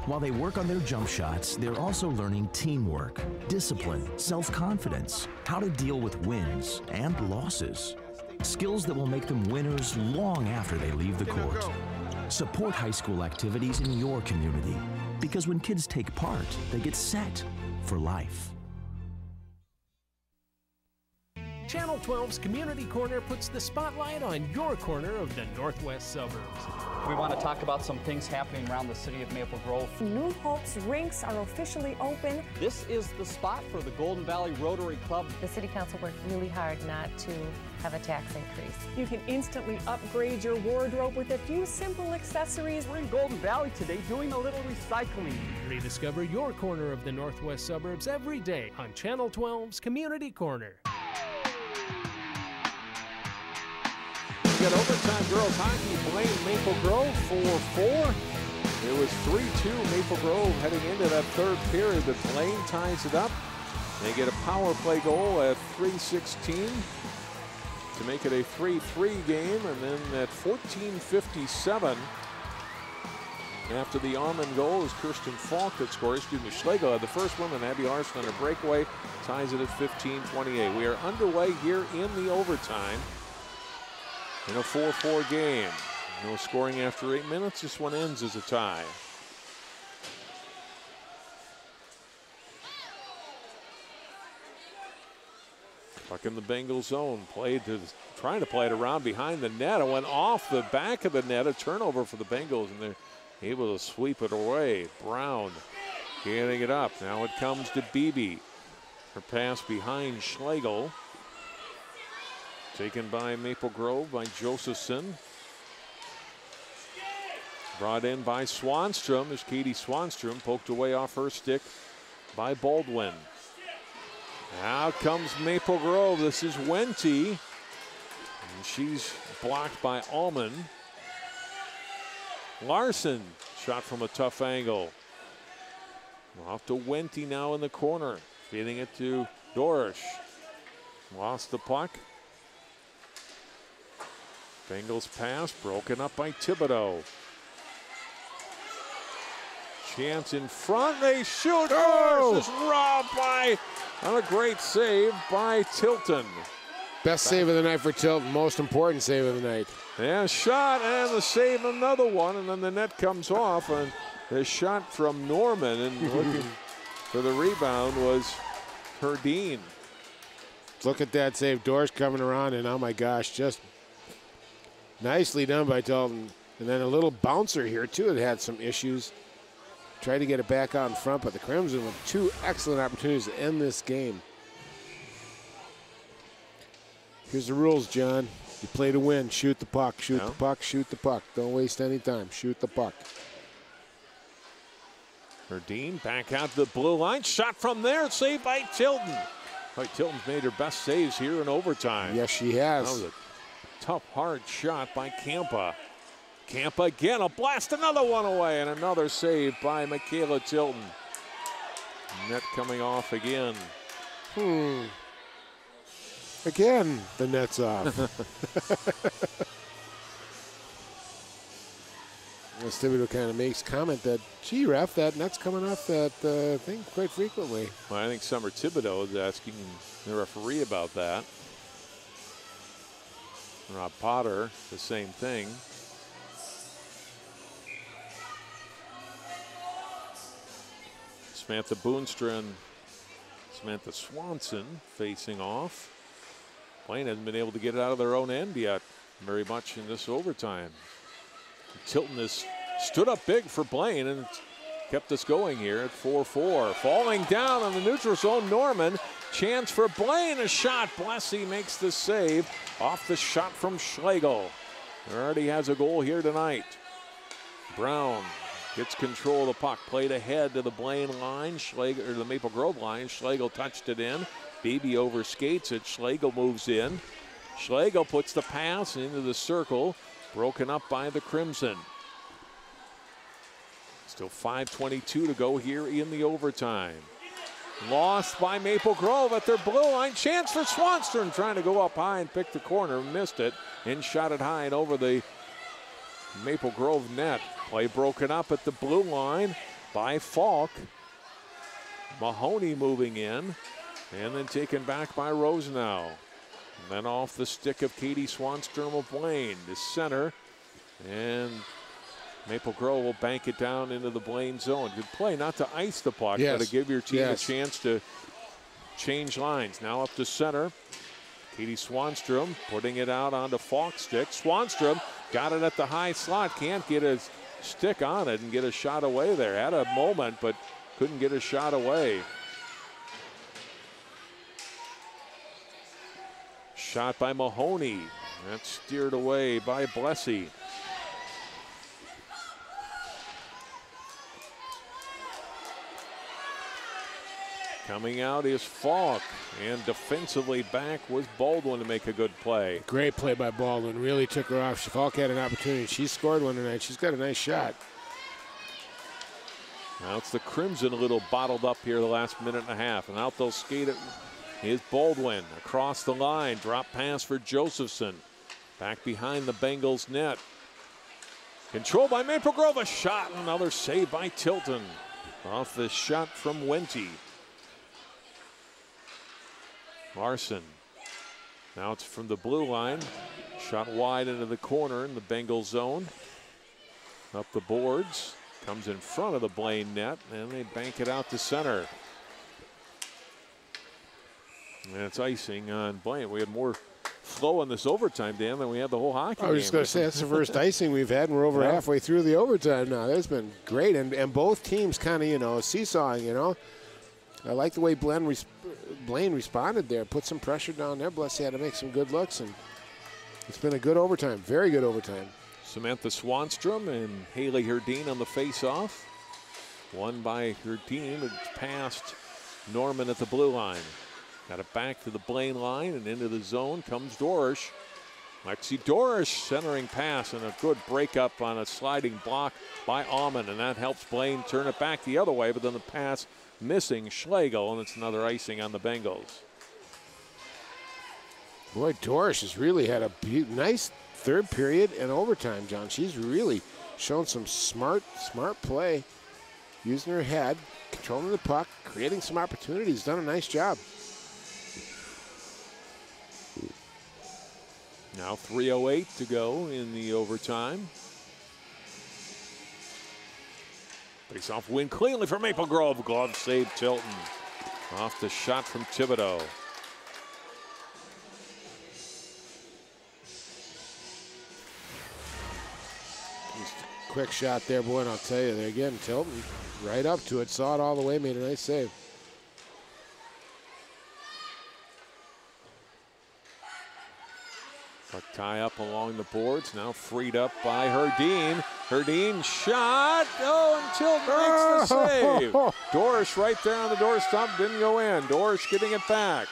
Speaker 4: While they work on their jump shots, they're also learning teamwork, discipline, self-confidence, how to deal with wins and losses. Skills that will make them winners long after they leave the court. Support high school activities in your community, because when kids take part, they get set for life.
Speaker 5: Channel 12's Community Corner puts the spotlight on your corner of the northwest suburbs.
Speaker 6: We want to talk about some things happening around the city of Maple Grove.
Speaker 7: New Hope's rinks are officially open.
Speaker 6: This is the spot for the Golden Valley Rotary Club.
Speaker 8: The City Council worked really hard not to have a tax increase.
Speaker 7: You can instantly upgrade your wardrobe with a few simple accessories.
Speaker 6: We're in Golden Valley today doing a little recycling.
Speaker 5: Rediscover your corner of the northwest suburbs every day on Channel 12's Community Corner.
Speaker 1: We got overtime girls hockey. Blaine, Maple Grove 4-4. It was 3-2 Maple Grove heading into that third period, but Blaine ties it up. They get a power play goal at 3:16 to make it a 3-3 game, and then at 14:57, after the Almond goal, is Kirsten Falk that scores. Schlegel had the first one, and Abby Larson on a breakaway ties it at 15:28. We are underway here in the overtime in a 4-4 game. No scoring after 8 minutes. This one ends as a tie. Puck in the Bengal zone. Trying to play it around behind the net. It went off the back of the net. A turnover for the Bengals, and they're able to sweep it away. Brown getting it up. Now it comes to Beebe. Her pass behind Schlegel. Taken by Maple Grove by Josephson. Brought in by Swanstrom. There's Katie Swanstrom, poked away off her stick by Baldwin. Out comes Maple Grove. This is Wente. And she's blocked by Allman. Larson, shot from a tough angle. Off to Wente now in the corner. Feeding it to Dorish. Lost the puck. Bengals pass broken up by Thibodeau. Chance in front. They shoot. Oh! This is robbed by, on a great save by Tilton.
Speaker 3: Best save of the night for Tilton. Most important save of the night.
Speaker 1: Yeah, shot and the save, another one, and then the net comes off. And the shot from Norman, and looking for the rebound was Herdine.
Speaker 3: Look at that save. Doors coming around, and oh my gosh, just nicely done by Tilton. And then a little bouncer here, too, that had some issues. Tried to get it back out in front, but the Crimson with 2 excellent opportunities to end this game. Here's the rules, John. You play to win. Shoot the puck. Shoot the puck. Shoot the puck. Don't waste any time. Shoot the puck.
Speaker 1: Herdeen back out to the blue line. Shot from there. Saved by Tilton. Tilton's made her best saves here in overtime.
Speaker 3: Yes, she has.
Speaker 1: That was a tough, hard shot by Campa. Campa again. A blast. Another one away. And another save by Michaela Tilton. Net coming off again.
Speaker 3: Again, the net's off. Thibodeau kind of makes comment that, gee, ref, that net's coming off that thing quite frequently.
Speaker 1: Well, I think Summer Thibodeau is asking the referee about that. Rob Potter, the same thing. Samantha Boonstra and Samantha Swanson facing off. Blaine hasn't been able to get it out of their own end yet very much in this overtime. Tilton has stood up big for Blaine and kept us going here at 4-4. Falling down on the neutral zone, Norman. Chance for Blaine, a shot. Blessy makes the save off the shot from Schlegel. He already has a goal here tonight. Brown gets control of the puck, played ahead to the Blaine line, Schlegel, or the Maple Grove line. Schlegel touched it in. Beebe overskates it. Schlegel moves in. Schlegel puts the pass into the circle, broken up by the Crimson. Still 5:22 to go here in the overtime. Lost by Maple Grove at their blue line. Chance for Swanstrom, trying to go up high and pick the corner. Missed it and shot it high and over the Maple Grove net. Play broken up at the blue line by Falk. Mahoney moving in and then taken back by Rosenau. And then off the stick of Katie Swanstrom of Blaine to center, and Maple Grove will bank it down into the Blaine zone. Good play, not to ice the puck, but to give your team a chance to change lines. Now up to center. Katie Swanstrom putting it out onto Falk's stick. Swanstrom got it at the high slot. Can't get a stick on it and get a shot away there. Had a moment, but couldn't get a shot away. Shot by Mahoney. That's steered away by Blessy. Coming out is Falk, and defensively back was Baldwin to make a good play.
Speaker 3: Great play by Baldwin. Really took her off. Falk had an opportunity. She scored one tonight. She's got a nice shot.
Speaker 1: Now it's the Crimson a little bottled up here the last minute and a half, and out they'll skate it. Here's Baldwin across the line. Drop pass for Josephson. Back behind the Bengals net. Controlled by Maple Grove. A shot. Another save by Tilton. Off the shot from Wente. Larson. Now it's from the blue line. Shot wide into the corner in the Bengals zone. Up the boards. Comes in front of the Blaine net. And they bank it out to center. And it's icing on Blaine. We had more flow in this overtime, Dan, than we had the whole hockey game.
Speaker 3: I was just going to say, that's the first icing we've had, and we're over halfway through the overtime now. That's been great. And both teams kind of, seesawing, I like the way Blaine responded there. Put some pressure down there. Blessy had to make some good looks, and it's been a good overtime. Very good overtime.
Speaker 1: Samantha Swanstrom and Haley Herdeen on the face-off. Won by Herdeen. It's past Norman at the blue line. Got it back to the Blaine line, and into the zone comes Dorish. Lexi Dorish centering pass, and a good breakup on a sliding block by Almond, and that helps Blaine turn it back the other way, but then the pass missing Schlegel, and it's another icing on the Bengals.
Speaker 3: Boy, Dorish has really had a nice third period and overtime, John. She's really shown some smart play, using her head, controlling the puck, creating some opportunities. Done a nice job.
Speaker 1: Now 3:08 to go in the overtime. Face-off win cleanly for Maple Grove. Glove save Tilton. Off the shot from Thibodeau.
Speaker 3: Quick shot there, boy, and I'll tell you, there again, Tilton right up to it, saw it all the way, made a nice save.
Speaker 1: Puck tie up along the boards, now freed up by Herdeen. Herdeen shot, until breaks the save. Dorish right there on the doorstep, didn't go in. Dorish getting it back.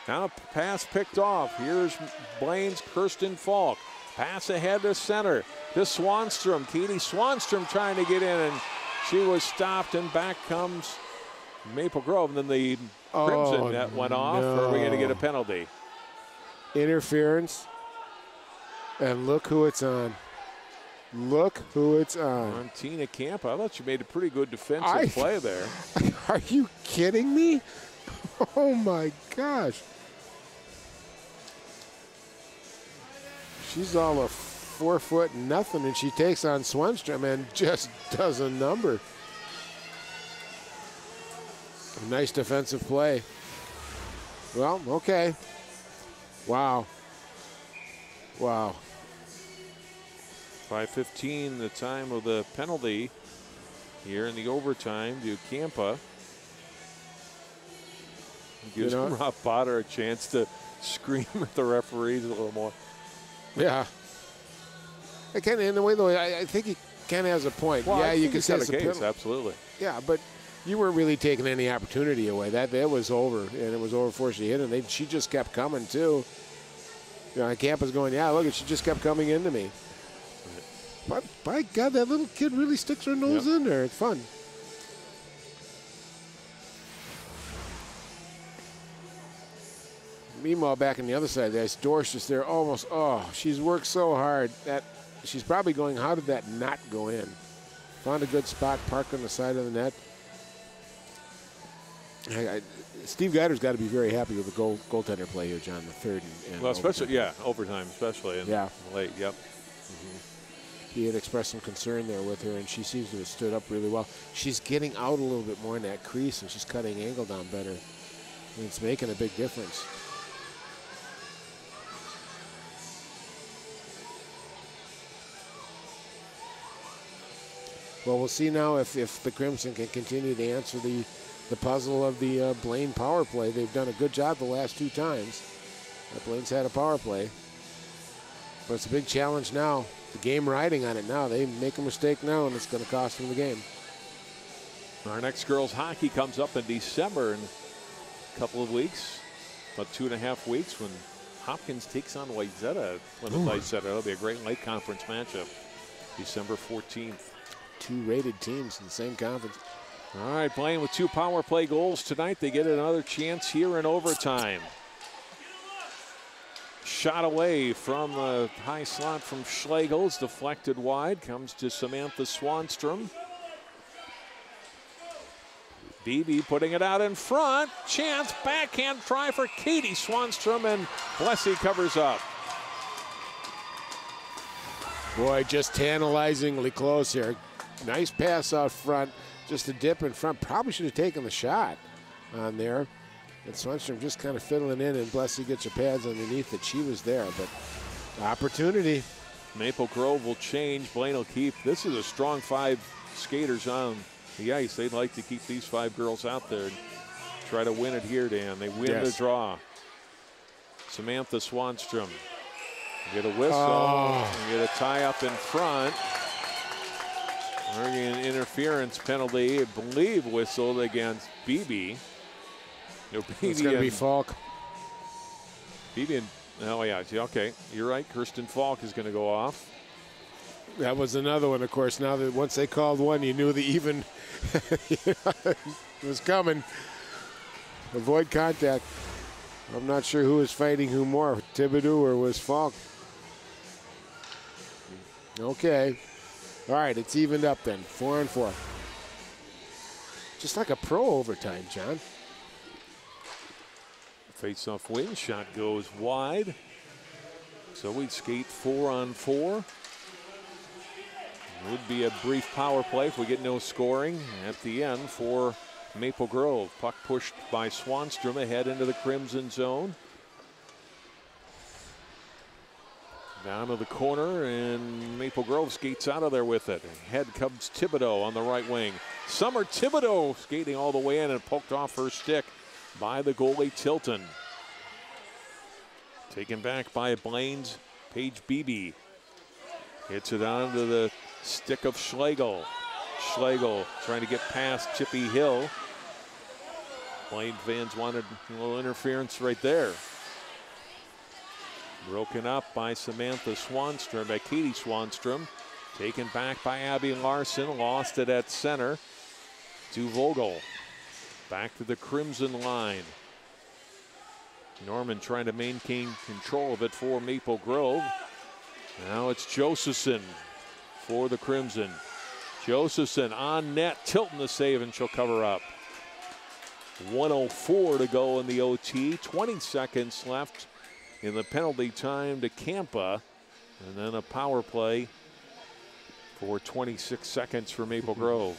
Speaker 1: Now pass picked off. Here's Blaine's Kirsten Falk. Pass ahead to center, to Swanstrom. Katie Swanstrom trying to get in, and she was stopped, and back comes Maple Grove. And then the Crimson net went off.
Speaker 3: No.
Speaker 1: Are we going to get a penalty?
Speaker 3: Interference. And look who it's on. Look who it's on.
Speaker 1: Tina Camp. I thought you made a pretty good defensive play there.
Speaker 3: Are you kidding me? Oh, my gosh. She's all of 4 foot nothing, and she takes on Swanstrom and just does a number. Nice defensive play. Well, okay. Wow. Wow.
Speaker 1: 5:15, the time of the penalty here in the overtime to Campa. Gives Rob Potter a chance to scream at the referees a little more.
Speaker 3: Yeah. In a way, though, I think he kind of has a point.
Speaker 1: Well,
Speaker 3: yeah,
Speaker 1: I
Speaker 3: you
Speaker 1: think
Speaker 3: can
Speaker 1: he's
Speaker 3: say
Speaker 1: got
Speaker 3: it's
Speaker 1: a
Speaker 3: a
Speaker 1: case,
Speaker 3: penalty.
Speaker 1: absolutely.
Speaker 3: Yeah, but you weren't really taking any opportunity away. That was over, and it was over before she hit, and she just kept coming, too. You know, Camp was going, yeah, look, she just kept coming into me. But by God, that little kid really sticks her nose in there. It's fun. Meanwhile, back on the other side of the ice, Dorsch is there almost. Oh, she's worked so hard that she's probably going, how did that not go in? Found a good spot, parked on the side of the net. Steve Geider's got to be very happy with the goaltender play here, John, the third. And
Speaker 1: well, especially, overtime, especially. Late, yep.
Speaker 3: He had expressed some concern there with her, and she seems to have stood up really well. She's getting out a little bit more in that crease, and she's cutting angle down better. And it's making a big difference. Well, we'll see now if the Crimson can continue to answer the puzzle of the Blaine power play. They've done a good job the last 2 times. Blaine's had a power play. But it's a big challenge now. The game riding on it now. They make a mistake now, and it's going to cost them the game.
Speaker 1: Our next girls hockey comes up in December in a couple of weeks, about 2.5 weeks, when Hopkins takes on Wayzata. It'll be a great late conference matchup, December 14th.
Speaker 3: 2 rated teams in the same conference.
Speaker 1: All right, Blaine with 2 power play goals tonight. They get another chance here in overtime. Shot away from a high slot from Schlegel. It's deflected wide. Comes to Samantha Swanstrom. Beebe putting it out in front. Chance, backhand try for Katie Swanstrom, and Blessy covers up.
Speaker 3: Boy, just tantalizingly close here. Nice pass out front. Just a dip in front. Probably should have taken the shot on there. And Swanstrom just kind of fiddling in, and Blessy gets her pads underneath it. She was there, but opportunity.
Speaker 1: Maple Grove will change. Blaine will keep. This is a strong 5 skaters on the ice. They'd like to keep these 5 girls out there and try to win it here, Dan. They win the draw. Samantha Swanstrom. Get a whistle. Get a tie up in front. An interference penalty, I believe, whistled against Beebe.
Speaker 3: It's going to be Falk.
Speaker 1: Beebe and, okay, you're right. Kirsten Falk is going to go off.
Speaker 3: That was another one, of course. Now that once they called one, you knew the even was coming. Avoid contact. I'm not sure who was fighting who more, Thibodeau or was Falk. Okay. All right, it's evened up then, 4-on-4. Just like a pro overtime, John.
Speaker 1: Face-off win, shot goes wide. So we'd skate 4-on-4. Would be a brief power play if we get no scoring at the end for Maple Grove. Puck pushed by Swanstrom ahead into the Crimson zone. Down to the corner, and Maple Grove skates out of there with it. Ahead comes Thibodeau on the right wing. Summer Thibodeau skating all the way in and poked off her stick by the goalie Tilton. Taken back by Blaine's Paige Beebe hits it onto the stick of Schlegel. Schlegel trying to get past Chippy Hill. Blaine fans wanted a little interference right there. Broken up by Samantha Swanstrom, by Katie Swanstrom. Taken back by Abby Larson. Lost it at center to Vogel. Back to the Crimson line. Norman trying to maintain control of it for Maple Grove. Now it's Josephson for the Crimson. Josephson on net. Tilton the save, and she'll cover up. 1:04 to go in the OT. 20 seconds left in the penalty time to Campa. And then a power play for 26 seconds for Maple Grove.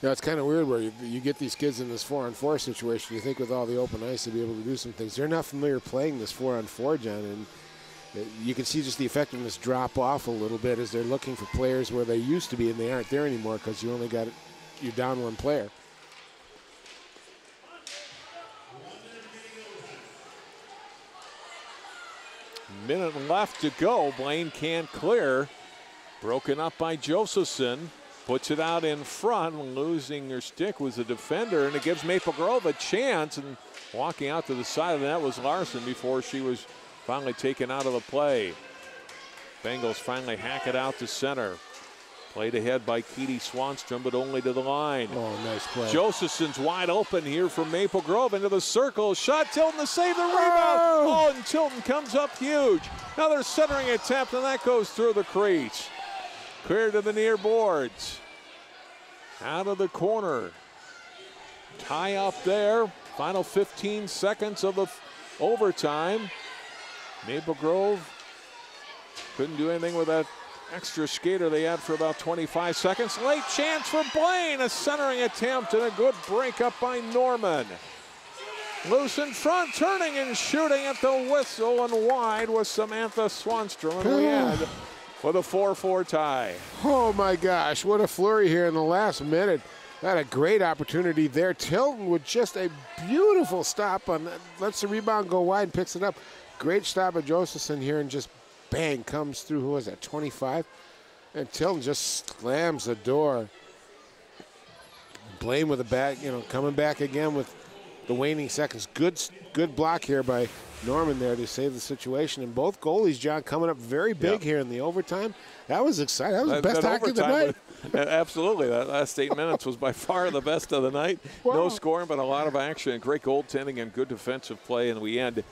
Speaker 3: Yeah, it's kind of weird where you get these kids in this 4-on-4 situation. You think with all the open ice they'll be able to do some things. They're not familiar playing this 4-on-4, John, and you can see just the effectiveness drop off a little bit as they're looking for players where they used to be and they aren't there anymore because you only got you're down one player.
Speaker 1: Minute left to go. Blaine can't clear. Broken up by Josephson. Puts it out in front. Losing her stick was the defender, and it gives Maple Grove a chance. And walking out to the side of the net was Larson before she was finally taken out of the play. Bengals finally hack it out to center. Played ahead by Katie Swanstrom, but only to the line.
Speaker 3: Oh, nice play.
Speaker 1: Josephson's wide open here from Maple Grove into the circle. Shot, Tilton to save the rebound. Oh, and Tilton comes up huge. Another centering attempt, and that goes through the crease. Clear to the near boards. Out of the corner. Tie up there. Final 15 seconds of the overtime. Maple Grove couldn't do anything with that extra skater they had for about 25 seconds. Late chance for Blaine. A centering attempt and a good break up by Norman. Loose in front, turning and shooting at the whistle, and wide was Samantha Swanstrom. And we end with a 4-4 tie.
Speaker 3: Oh my gosh, what a flurry here in the last minute. Had a great opportunity there. Tilton with just a beautiful stop on that. Lets the rebound go wide and picks it up. Great stop of Josephson here, and just bang, comes through. Who was that, 25? And Tilton just slams the door. Blaine with the back, coming back again with the waning seconds. Good block here by Norman there to save the situation. And both goalies, John, coming up very big here in the overtime. That was exciting. That was the best hockey of the night.
Speaker 1: Absolutely. That last 8 minutes was by far the best of the night. Wow. No scoring, but a lot of action. Great goaltending and good defensive play. And we end,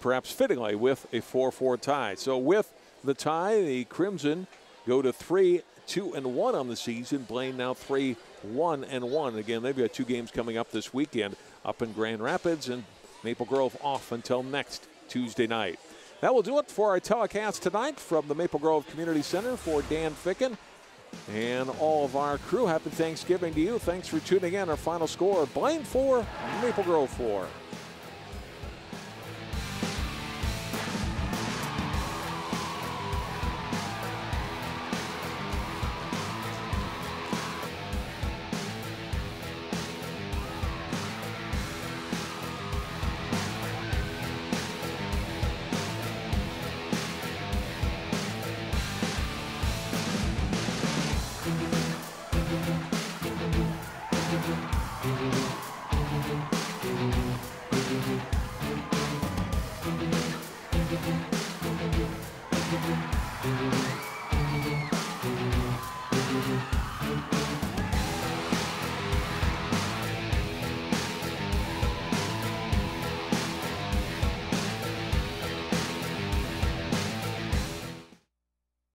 Speaker 1: perhaps fittingly, with a 4-4 tie. So with the tie, the Crimson go to 3-2-1 on the season. Blaine now 3-1-1. Again, they've got 2 games coming up this weekend up in Grand Rapids, and Maple Grove off until next Tuesday night. That will do it for our telecast tonight from the Maple Grove Community Center. For Dan Ficken and all of our crew, happy Thanksgiving to you. Thanks for tuning in. Our final score, Blaine 4, Maple Grove 4.
Speaker 15: Thank you.